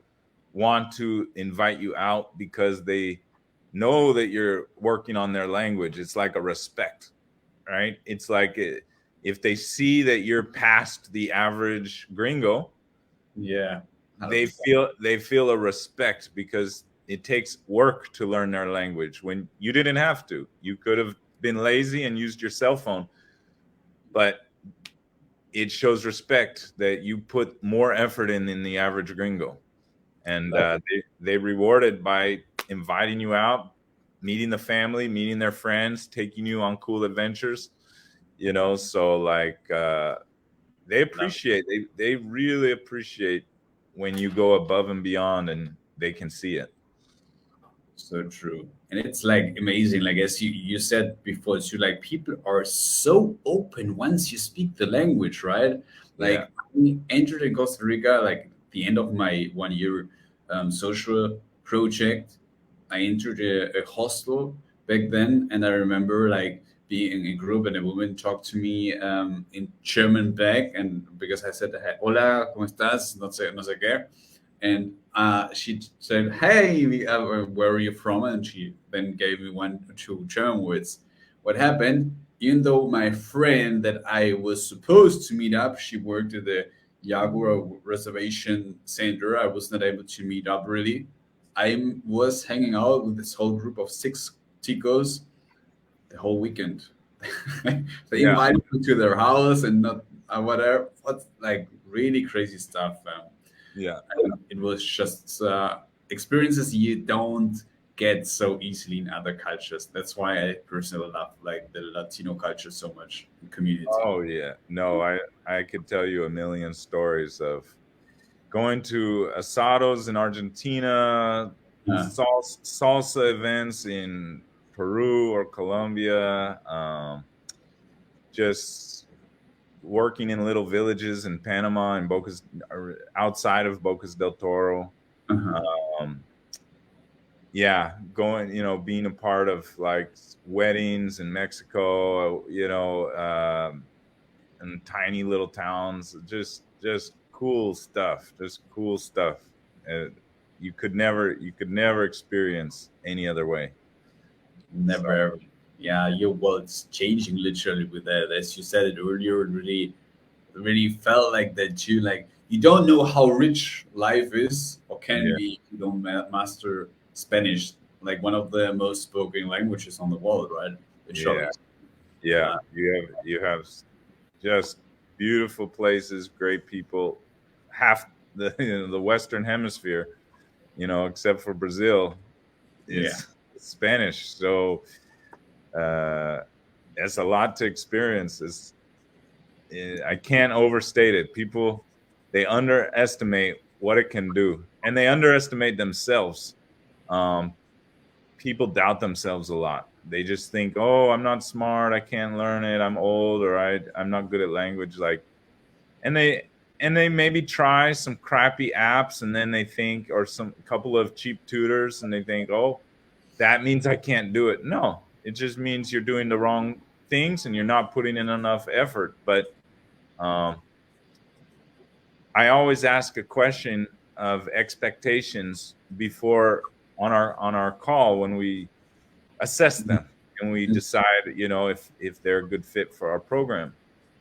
want to invite you out because they know that you're working on their language. It's like a respect, right? It's like if they see that you're past the average gringo, Yeah, they 100%. feel a respect because it takes work to learn their language when you didn't have to. You could have been lazy and used your cell phone, but it shows respect that you put more effort in than the average gringo, and Like, they reward it by inviting you out, meeting the family, meeting their friends, taking you on cool adventures. So like they love appreciate they really appreciate when you go above and beyond and they can see it. So true. And it's like amazing. Like as you said before, it's true. Like people are so open once you speak the language, right? Yeah. Like I entered in Costa Rica, like the end of my 1 year social project. I entered a hostel back then, and I remember like being in a group and a woman talked to me in German back, and because I said, "Hola, cómo estás?" No sé qué, and she said, "Hey, where are you from?" And she then gave me one or two German words. What happened? Even though my friend that I was supposed to meet up, she worked at the Jaguar reservation center. I was not able to meet up really. I was hanging out with this whole group of six ticos the whole weekend. They Yeah. invited me to their house and not whatever. What's like really crazy stuff. Yeah. It was just experiences you don't get so easily in other cultures. That's why I personally love like the Latino culture so much and community. Oh yeah. No, I could tell you a million stories of going to asados in Argentina, Uh, salsa events in Peru or Colombia, just working in little villages in Panama and Bocas, or outside of Bocas del Toro. uh-huh. Um, yeah, going, being a part of like weddings in Mexico, and tiny little towns, just cool stuff, just cool stuff. Uh, you could never experience any other way. So Never. Yeah, your world's changing literally with that. As you said it earlier, it really felt like that you don't know how rich life is or can yeah, be if you don't master Spanish, like one of the most spoken languages on the world, right? yeah, Literally. yeah. Uh, You have just beautiful places, great people. Half the Western Hemisphere, except for Brazil, yeah. is Spanish. So uh, it's a lot to experience. I can't overstate it. People, they underestimate what it can do, and they underestimate themselves. Um, People doubt themselves a lot. They just think, "Oh, I'm not smart. I can't learn it. I'm old, or I'm not good at language." Like, and they maybe try some crappy apps, and then they think, or some couple of cheap tutors, and they think, "Oh, that means I can't do it." No, it just means you're doing the wrong things and you're not putting in enough effort. But um, I always ask a question of expectations before on our call when we assess them and we decide, if they're a good fit for our program.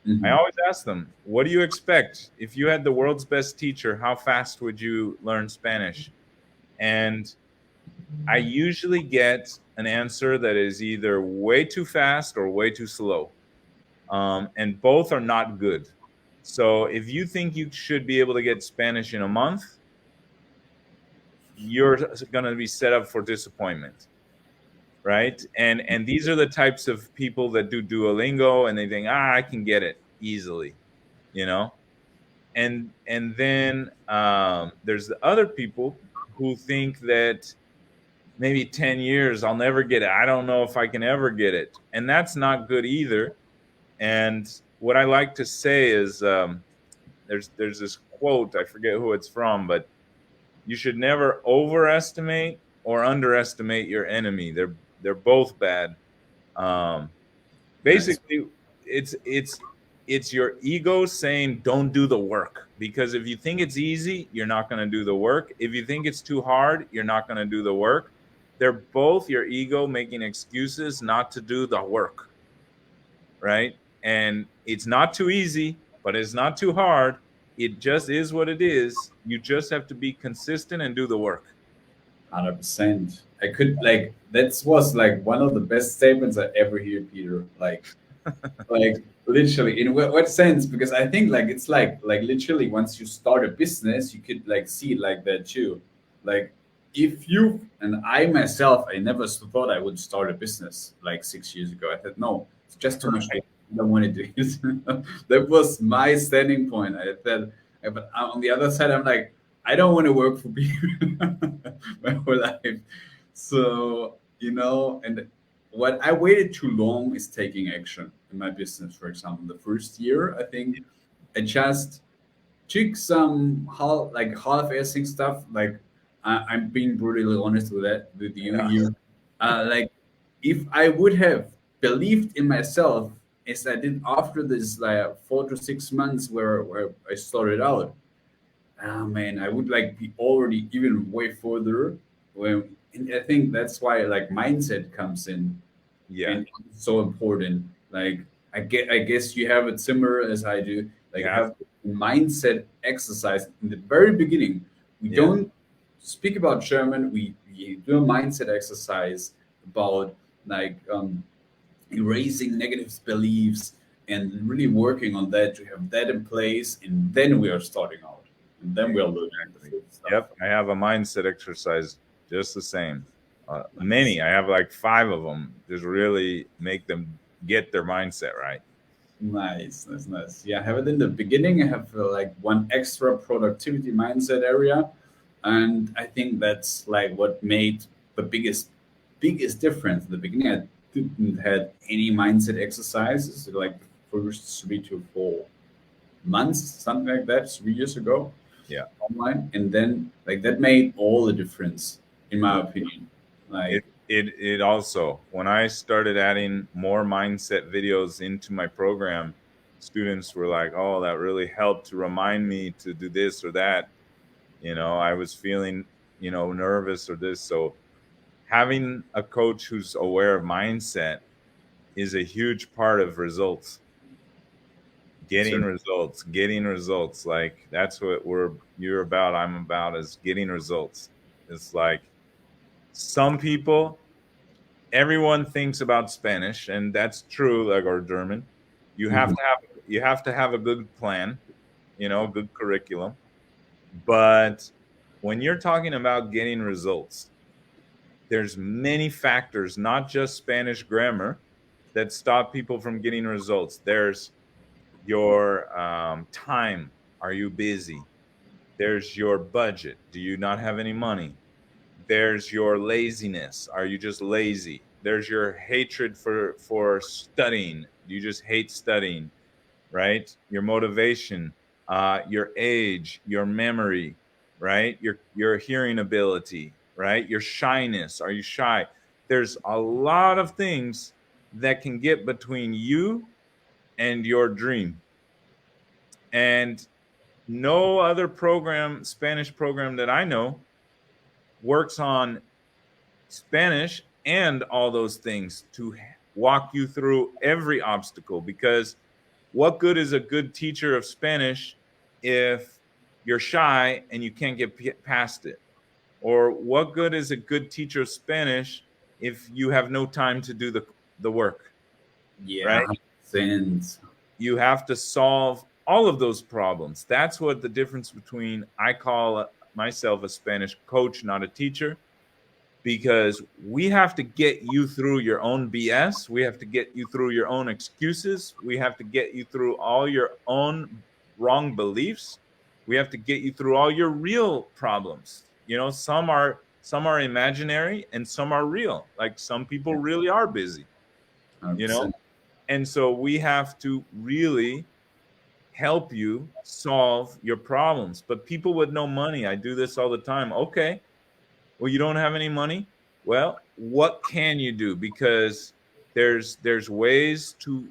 I Mhm. always ask them, "What do you expect? If you had the world's best teacher, how fast would you learn Spanish?" And I usually get an answer that is either way too fast or way too slow. And both are not good. So if you think you should be able to get Spanish in a month, you're going to be set up for disappointment, right? And these are the types of people that do Duolingo and they think, I can get it easily, you know. And then there's the other people who think that maybe 10 years I'll never get it. I don't know if I can ever get it, and that's not good either. And what I like to say is, there's this quote, I forget who it's from, but you should never overestimate or underestimate your enemy. They're both bad. Um, Nice. Basically, it's your ego saying don't do the work, because if you think it's easy, you're not going to do the work. If you think it's too hard, you're not going to do the work. They're both your ego making excuses not to do the work, right? And it's not too easy, but it's not too hard. It just is what it is. You just have to be consistent and do the work. 100%. I could like that was like one of the best statements I ever hear, Peter. Like literally in what sense? Because I think like it's like literally once you start a business, you could like see it like that too. Like if you and I myself, I never thought I would start a business like 6 years ago. I thought no, it's just too much work. I don't want to do it. That was my standing point. I thought, but on the other side, I'm like, I don't want to work for people my whole life. So and what I waited too long is taking action in my business. For example, the first year, I think I just took some half-assing stuff. Like I'm being brutally honest with that with you Yeah. here. Like if I would have believed in myself as I did after this like 4 to 6 months where I started out, ah man, I would like be already even way further. And I think that's why like mindset comes in Yeah. and it's so important. Like I guess you have it similar as I do. Like Yeah. have mindset exercise in the very beginning. We Yeah. don't speak about German. We do a mindset exercise about like erasing negative beliefs and really working on that to have that in place, and then we are starting out, and then we are learning the Exactly. full stuff. Yep. I have a mindset exercise just the same. Nice. Many. I have like 5 of them. Just really make them get their mindset right. Nice, nice, nice. Yeah, I have it in the beginning. I have like one extra productivity mindset area, and I think that's like what made the biggest difference. In the beginning, I didn't had any mindset exercises. Like the first 3 to 4 months, something like that, 3 years ago, Yeah. online, and then like that made all the difference, in my Yeah. opinion. It Like, it also, when I started adding more mindset videos into my program, students were like, "Oh, that really helped to remind me to do this or that." I was feeling, nervous or this. So having a coach who's aware of mindset is a huge part of results. so Getting results. Like that's what you're about, I'm about, is getting results. It's like some people, everyone thinks about Spanish, and that's true, like, or German. You have mhm. to have a good plan, good curriculum. But when you're talking about getting results, there's many factors, not just Spanish grammar, that stop people from getting results. There's your time. Are you busy? There's your budget. Do you not have any money? There's your laziness. Are you just lazy? There's your hatred for studying. You just hate studying, right? Your motivation, your age, your memory, right? Your hearing ability, right? Your shyness. Are you shy? There's a lot of things that can get between you and your dream. And no other program, Spanish program that I know, works on Spanish and all those things to walk you through every obstacle. Because what good is a good teacher of Spanish if you're shy and you can't get past it? Or what good is a good teacher of Spanish if you have no time to do the work, Yeah, right? 100%. You have to solve all of those problems. That's what the difference between, I call myself a Spanish coach, not a teacher, because we have to get you through your own BS. We have to get you through your own excuses. We have to get you through all your own wrong beliefs. We have to get you through all your real problems. Some are imaginary and some are real. Like some people Yeah, really are busy, you know? 100%. And so we have to really help you solve your problems. But people with no money, I do this all the time. Okay, well, you don't have any money. Well, what can you do? Because there's ways to,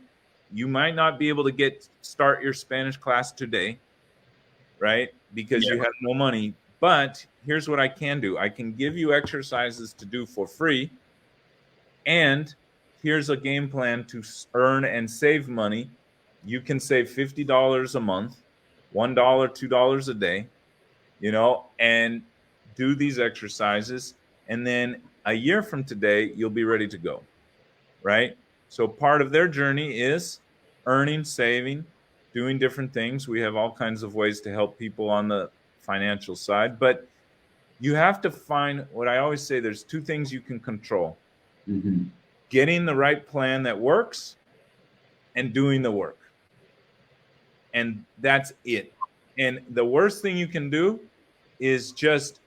you might not be able to start your Spanish class today, right? Because Yeah, you have no money. But here's what I can do. I can give you exercises to do for free, and here's a game plan to earn and save money. You can save $50 a month, $1, $2 a day, and do these exercises. And then a year from today, you'll be ready to go, right? So part of their journey is earning, saving, doing different things. We have all kinds of ways to help people on the financial side, but you have to find what I always say, there's two things you can control: Mm-hmm. getting the right plan that works and doing the work. And that's it. And the worst thing you can do is just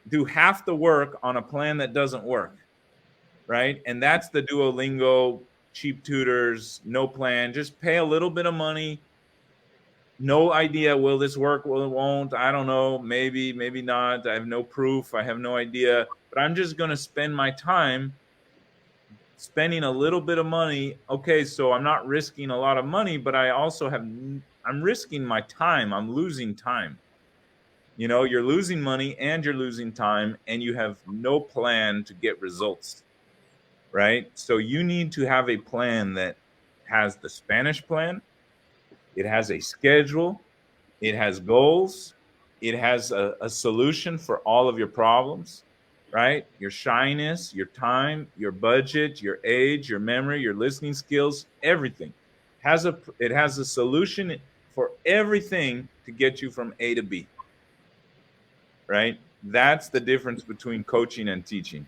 do half the work on a plan that doesn't work, right? And that's the Duolingo, cheap tutors, no plan, just pay a little bit of money. No idea, will this work? Will it won't? I don't know. Maybe, maybe not. I have no proof. I have no idea. But I'm just going to spend my time spending a little bit of money. Okay, so I'm not risking a lot of money, but I also I'm risking my time. I'm losing time. You're losing money and you're losing time, and you have no plan to get results, right? So you need to have a plan that has the Spanish plan, it has a schedule, it has goals, it has a solution for all of your problems, right? Your shyness, your time, your budget, your age, your memory, your listening skills, everything it has a solution for everything to get you from A to B, right? That's the difference between coaching and teaching.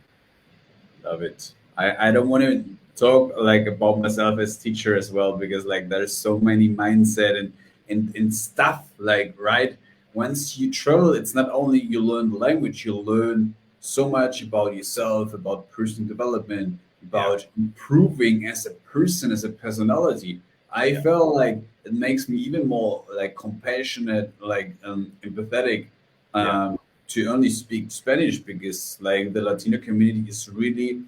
Love it. I don't want to talk like about myself as teacher as well, because like there's so many mindset and stuff, like, right. Once you travel, it's not only you learn the language, you learn so much about yourself, about personal development, Yeah, about improving as a person, as a personality. I yeah, felt like it makes me even more like compassionate, like empathetic, yeah, um, to only speak Spanish, because like the Latino community is really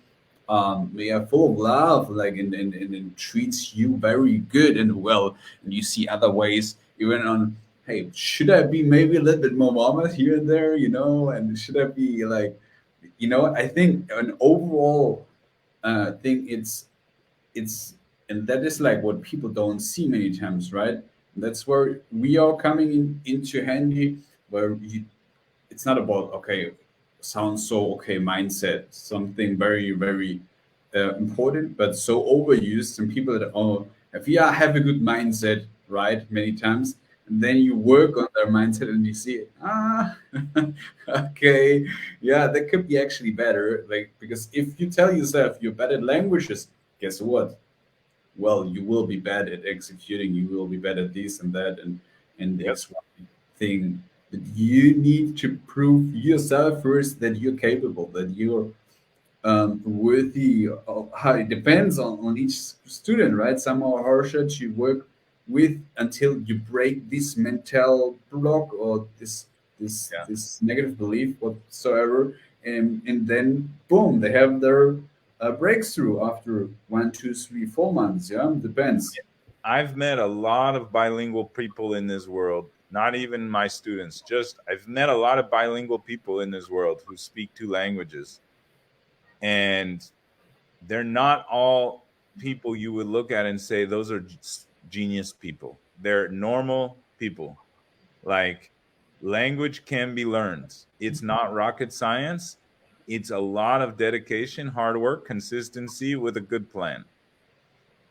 they are full of love, like, and treats you very good and well. And you see other ways, even on, hey, should I be maybe a little bit more warmer here and there, and should I be like, I think an overall thing, it's and that is like what people don't see many times, right? That's where we are coming into handy, where it's not about, okay, sounds so okay, mindset, something very very important, but so overused, and people that, oh, if you have a good mindset, right, many times, and then you work on their mindset and you see, okay, yeah, that could be actually better, like, because if you tell yourself you're bad at languages, guess what? Well, you will be bad at executing, you will be bad at this and that, and yep, X, Y thing. But you need to prove yourself first that you're capable, that you're worthy of, how it depends on each student, right? Some are harsher to work with until you break this mental block, or yeah. this negative belief whatsoever, and then boom, they have their breakthrough after 1, 2, 3, 4 months. Yeah, depends. I've met a lot of bilingual people in this world, not even my students, just I've met a lot of bilingual people in this world who speak two languages. And they're not all people you would look at and say those are genius people. They're normal people. Like, language can be learned. It's not rocket science. It's a lot of dedication, hard work, consistency with a good plan.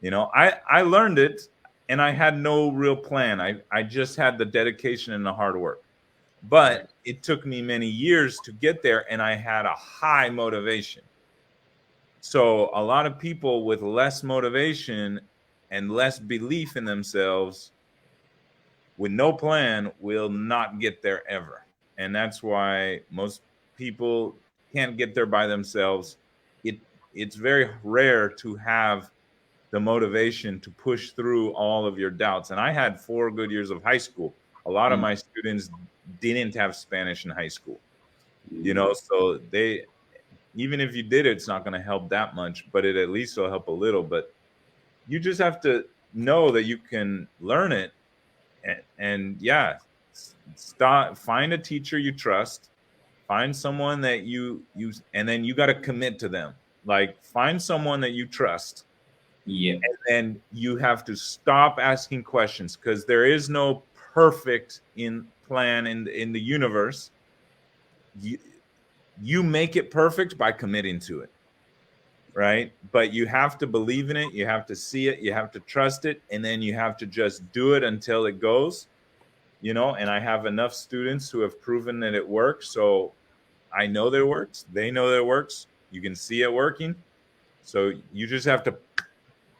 I learned it and I had no real plan. I just had the dedication and the hard work. Right. But it took me many years to get there, and I had a high motivation. So a lot of people with less motivation and less belief in themselves with no plan will not get there ever. And that's why most people can't get there by themselves. It it's very rare to have the motivation to push through all of your doubts. And I had 4 good years of high school. A lot of Mm. my students didn't have Spanish in high school, Mm. so they, even if you did it, it's not going to help that much, but it at least will help a little. But you just have to know that you can learn it. And yeah, start, find a teacher you trust, find someone that you and then you got to commit to them. Like, find someone that you trust, Yeah. And you have to stop asking questions, because there is no perfect in plan in the universe. You make it perfect by committing to it, right? But you have to believe in it, you have to see it, you have to trust it, and then you have to just do it until it goes. And I have enough students who have proven that it works, so I know that it works, they know that it works, you can see it working. So you just have to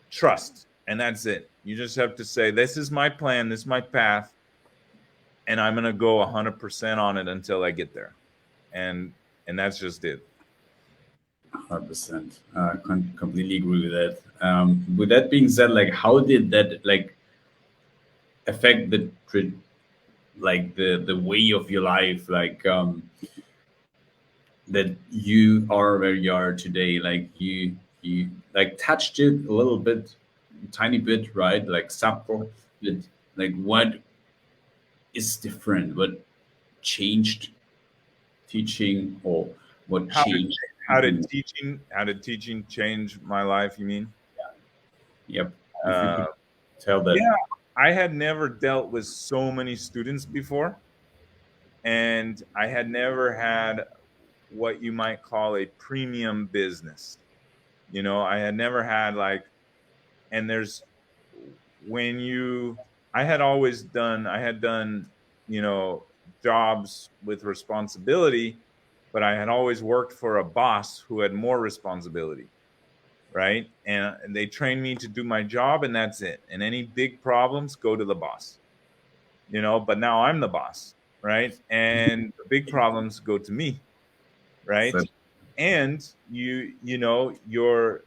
trust, and that's it. You just have to say, this is my plan, this is my path, and I'm going to go 100% on it until I get there. And that's just it. 100%. Completely agree with that. With that being said, like, how did that like affect like the way of your life, like that you are where you are today? Like you like touched it a little bit, tiny bit, right? Like subtle, but like what is different? What changed teaching, or what How did changed how did teaching? teaching change my life, you mean? Yep. If you Uh, could tell that. yeah, I had never dealt with so many students before, and I had never had what you might call a premium business. I had never had like, and there's when you, I had done, you know, jobs with responsibility, but I had always worked for a boss who had more responsibility, right? And they trained me to do my job, and that's it. And any big problems, go to the boss, but now I'm the boss, right? And the big problems go to me, right? So, And your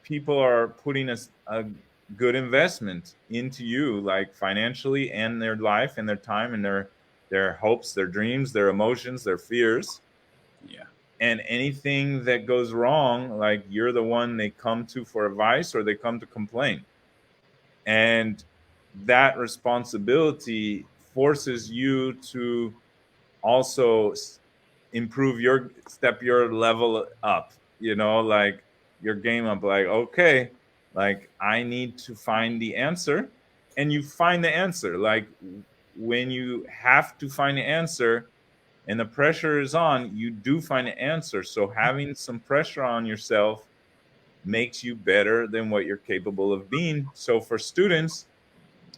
people are putting a good investment into you, like financially, and their life and their time and their hopes, their dreams, their emotions, their fears. yeah. And anything that goes wrong, like, you're the one they come to for advice, or they come to complain. And that responsibility forces you to also improve your level up, like your game up, like, okay, like, I need to find the answer. And you find the answer, like, when you have to find the answer and the pressure is on, you do find the answer. So having some pressure on yourself makes you better than what you're capable of being. So for students,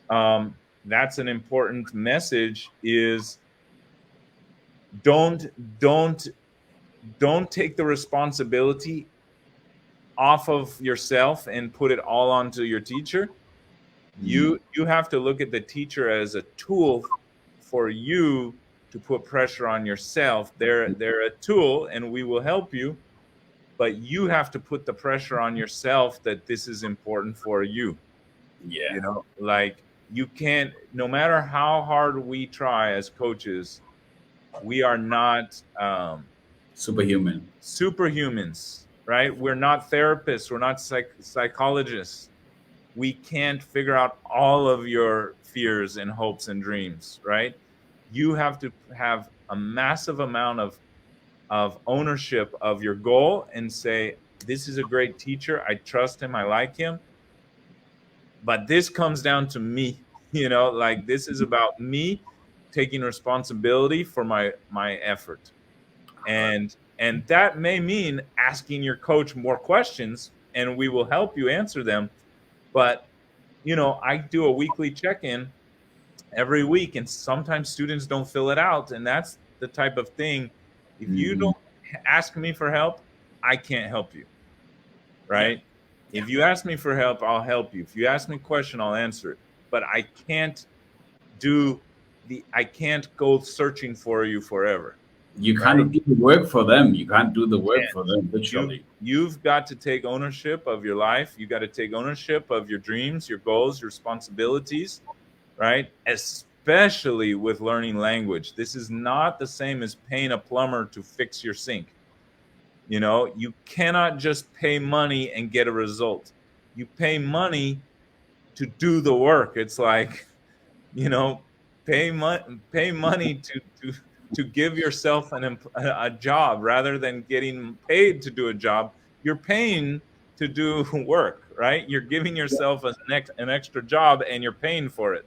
that's an important message, is don't don't don't take the responsibility off of yourself and put it all onto your teacher. Mm, You have to look at the teacher as a tool for you to put pressure on yourself. They're a tool, and we will help you, but you have to put the pressure on yourself that this is important for you. yeah. Like, you can't, no matter how hard we try as coaches, we are not Superhuman. superhumans, right? We're not therapists, we're not psychologists. We can't figure out all of your fears and hopes and dreams, right? You have to have a massive amount of ownership of your goal, and say, this is a great teacher, I trust him, I like him, but this comes down to me. Like, this is about me taking responsibility for my effort. And that may mean asking your coach more questions, and we will help you answer them. But I do a weekly check-in every week, and sometimes students don't fill it out, and that's the type of thing. If you Hmm. don't ask me for help, I can't help you, Yeah. right? Yeah. If you ask me for help, I'll help you. If you ask me a question, I'll answer it. But do I can't go searching for you forever, You right? can't do the work for them. You can't do the work for Can't. them, you literally. you've got to take ownership of your life. You got to take ownership of your dreams, your goals, your responsibilities, right? Especially with learning language. This is not the same as paying a plumber to fix your sink. You cannot just pay money and get a result. You pay money to do the work. It's like, you know, pay money to give yourself a job, rather than getting paid to do a job. You're paying to do work, right? You're giving yourself an extra job and you're paying for it,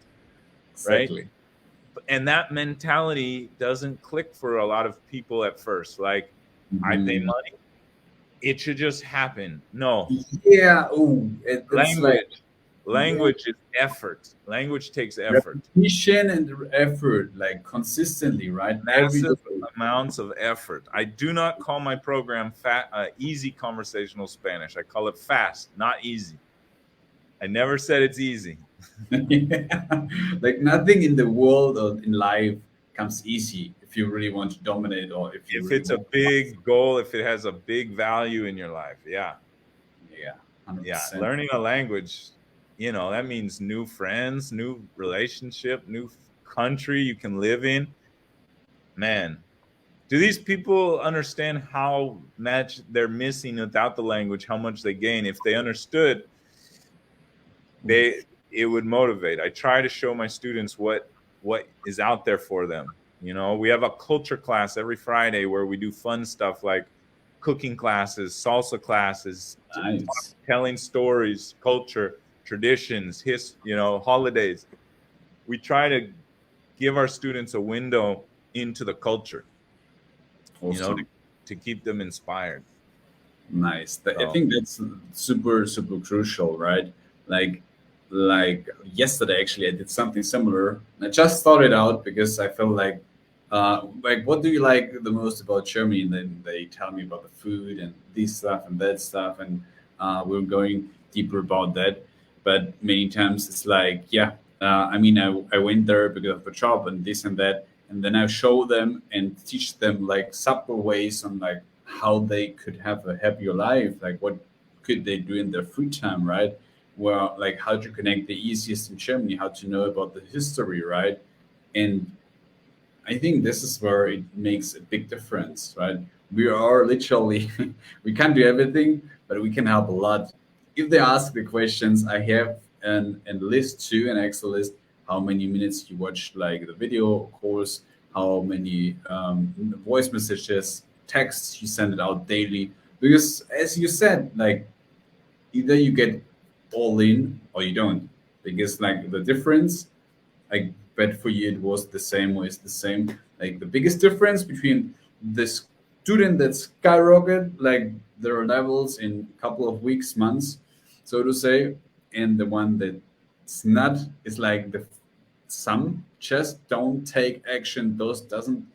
right? Exactly. And that mentality doesn't click for a lot of people at first. Like, I pay Mhm. money, it should just happen. No, Yeah. Oh, it's like, language. yeah, Language is effort. Language takes effort. repetition and effort, like consistently, right? Every Massive day. amounts of effort. I do not call my program easy conversational Spanish. I call it fast, not easy. I never said it's easy. Yeah. Like nothing in the world or in life comes easy if you really want to dominate or if you If really it's a want to master. big goal, if it has a big value in your life, yeah, Yeah, yeah. 100%. Learning a language, that means new friends, new relationship, new country you can live in. Man, do these people understand how much they're missing without the language, how much they gain? If they understood, they it would motivate. I try to show my students what is out there for them. We have a culture class every Friday where we do fun stuff like cooking classes, salsa classes, Nice. telling stories, culture, traditions, holidays. We try to give our students a window into the culture, to, Awesome. to keep them inspired. Nice. I So think that's super, super crucial, right? Like, like yesterday, actually, I did something similar. I just thought it out because I felt like, what do you like the most about Germany? And then they tell me about the food and this stuff and that stuff, and we're going deeper about that. But many times it's like, yeah, I mean, I went there because of the job and this and that, and then I show them and teach them like subtle ways on like how they could have a happier life, like what could they do in their free time, right? Well, like how to connect the easiest in Germany, how to know about the history, right? And I think this is where it makes a big difference, right? We are literally, we can't do everything, but we can help a lot. If they ask the questions, I have an list too, an Excel list, how many minutes you watch like the video course, how many voice messages, texts you send it out daily. Because as you said, like either you get all in or you don't. Because like the difference, I bet for you it was the same or is the same. Like the biggest difference between the student that skyrocket like their levels in a couple of weeks, months, so to say, and the one that's not is like the some just don't take action. Those doesn't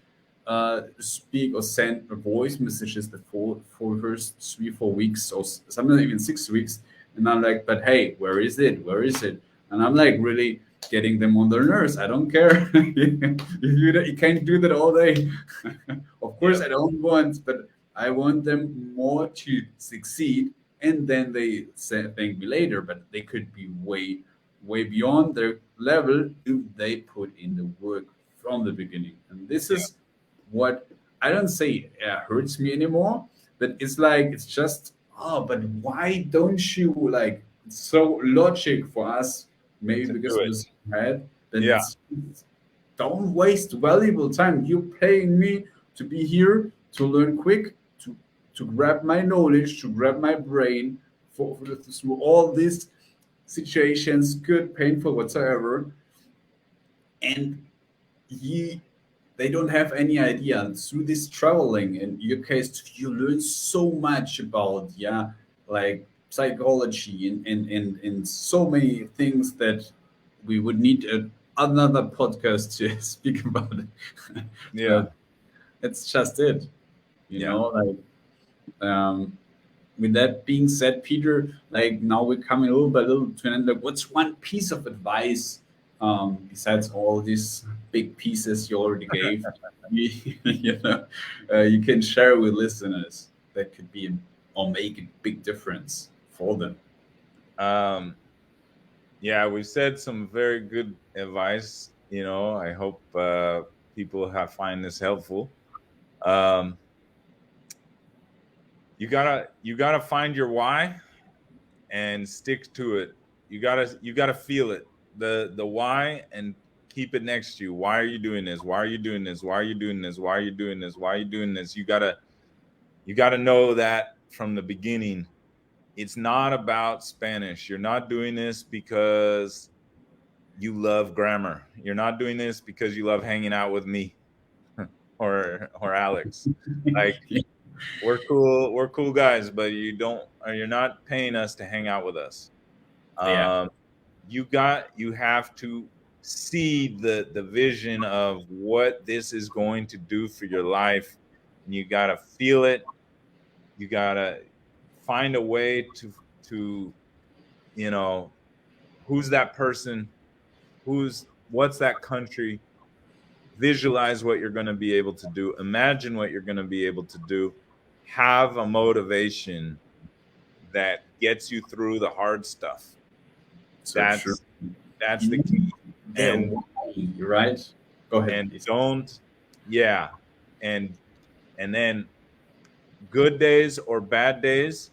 speak or send voice messages the for first 3 4 weeks or sometimes even 6 weeks, and I'm like, but hey, where is it? Where is it? And I'm like really getting them on their nerves. I don't care if you can't do that all day. Of yeah, course, I don't want, but I want them more to succeed, and then they say thank me later. But they could be way beyond their level if they put in the work from the beginning. And this yeah, is what I don't say hurts me anymore, but it's like it's just but why don't you like it's so logic for us? Maybe to because do we're it. so bad that Yeah, it's don't waste valuable time. You're paying me to be here to learn quick, to grab my knowledge, to grab my brain for through all these situations, good, painful, whatsoever, and he they don't have any idea. And through this traveling in your case you learn so much about like psychology and so many things that we would need another podcast to speak about it. yeah, But it's just it, yeah. like with that being said, Peter, like now we're coming a little by little to an end. Like, what's one piece of advice besides all these big pieces you already gave? You can share with listeners that could be or make a big difference for them. Um, yeah, we said some very good advice. I hope people have find this helpful. Um, you gotta find your why and stick to it. You gotta feel it, the why, and keep it next to you. Why are you doing this? Why are you doing this? Why are you doing this? Why are you doing this? Why are you doing this? You gotta know that from the beginning. it's not about Spanish. You're not doing this because you love grammar. You're not doing this because you love hanging out with me or Alex. Like, we're cool guys, but you're not paying us to hang out with us. Yeah, Um, you have to see the vision of what this is going to do for your life, and you got to feel it. You got to find a way to you know who's that person, what's that country, visualize what you're going to be able to do, imagine what you're going to be able to do, have a motivation that gets you through the hard stuff. so true. That's You the key. need the and why, right? Go ahead, and please. don't yeah and and then good days or bad days,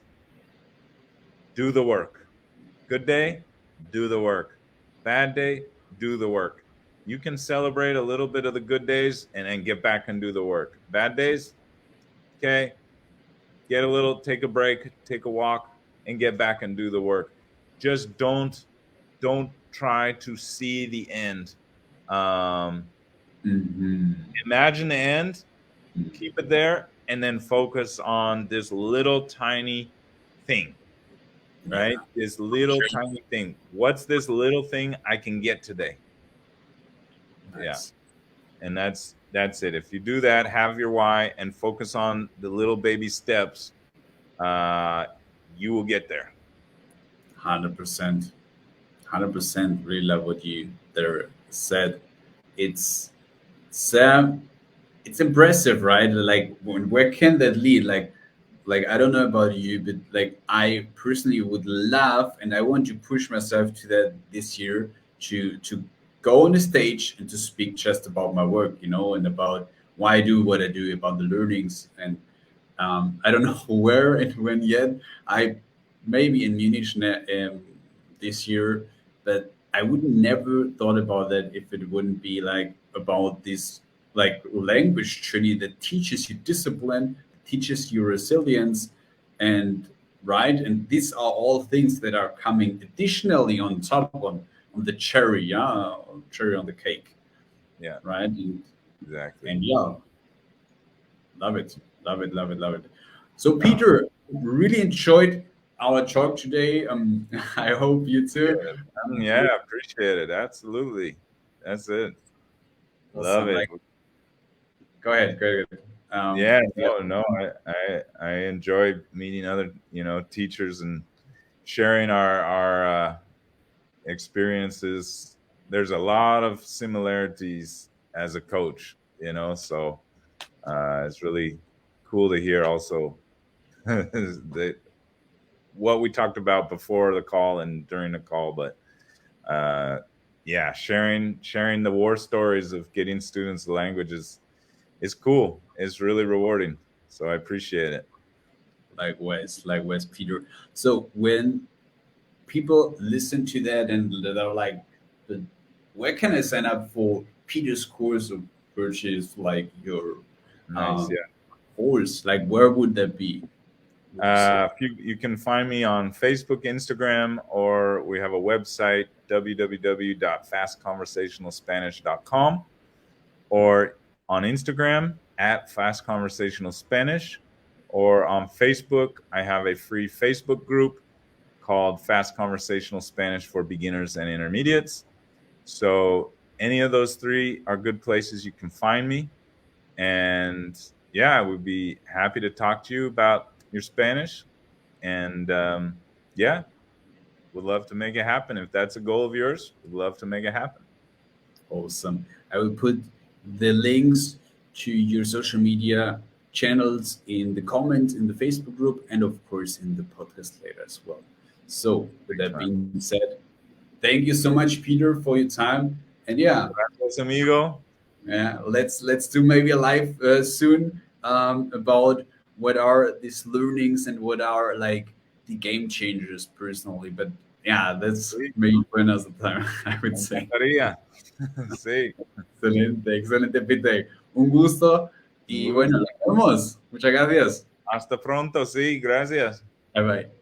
do the work. Good day, do the work. Bad day, do the work. You can celebrate a little bit of the good days and then get back and do the work. Bad days, okay, take a break, take a walk, and get back and do the work. Just don't try to see the end. Um, Hmm. Imagine the end, keep it there, and then focus on this little tiny thing, right? Yeah, This little tiny thing. What's this little thing I can get today? Yeah. nice. And that's it. If you do that, have your why and focus on the little baby steps, uh, you will get there. 100%. 100% really love what you there said. It's Sam, it's impressive, right? Like where can that lead? Like I don't know about you, but like I personally would love and I want to push myself to that this year to go on the stage and to speak just about my work, and about why I do what I do, about the learnings. And I don't know where and when yet. I maybe in Munich this year, but I would never thought about that if it wouldn't be like about this like language journey that teaches you discipline, teaches you resilience, and right. And these are all things that are coming additionally on top on the cherry, yeah, cherry on the cake, Yeah, right? exactly. And yeah, love it. Love it. Love it. Love it. So, Uh, Peter, really enjoyed our talk today. I hope you yeah, too. yeah, appreciate it. Absolutely. That's it. Love Awesome. it. Like, go ahead. Go ahead. Yeah, Yeah, no, I enjoy meeting other, teachers and sharing our experiences. There's a lot of similarities as a coach, so it's really cool to hear also that what we talked about before the call and during the call, but uh, yeah, sharing the war stories of getting students the languages is cool. It's really rewarding. So I appreciate it. likewise, Peter. So when people listen to that and they're like, "But where can I sign up for Peter's course or purchase like your Nice. uh, Yeah. course? Like, where would that be? Would you say? You can find me on Facebook, Instagram, or we have a website, www.fastconversationalspanish.com, or on Instagram at Fast Conversational Spanish, or on Facebook. I have a free Facebook group called Fast Conversational Spanish for Beginners and Intermediates. So any of those three are good places you can find me. And yeah, I would be happy to talk to you about your Spanish. And yeah, would love to make it happen. If that's a goal of yours, would love to make it happen. Awesome. I will put the links to your social media channels in the comments in the Facebook group and of course in the podcast later as well. So with Thanks, that man. being said, thank you so much, Peter, for your time. And yeah, Gracias, amigo. yeah, let's do maybe a live soon about what are these learnings and what are like the game changers personally. But yeah, that's Sí, maybe for another time, I would me say. encantaría. Sí, Excelente, excelente, Peter. Un gusto un y bueno, gusto. nos vemos. Muchas gracias. Hasta pronto, sí, gracias. Bye bye.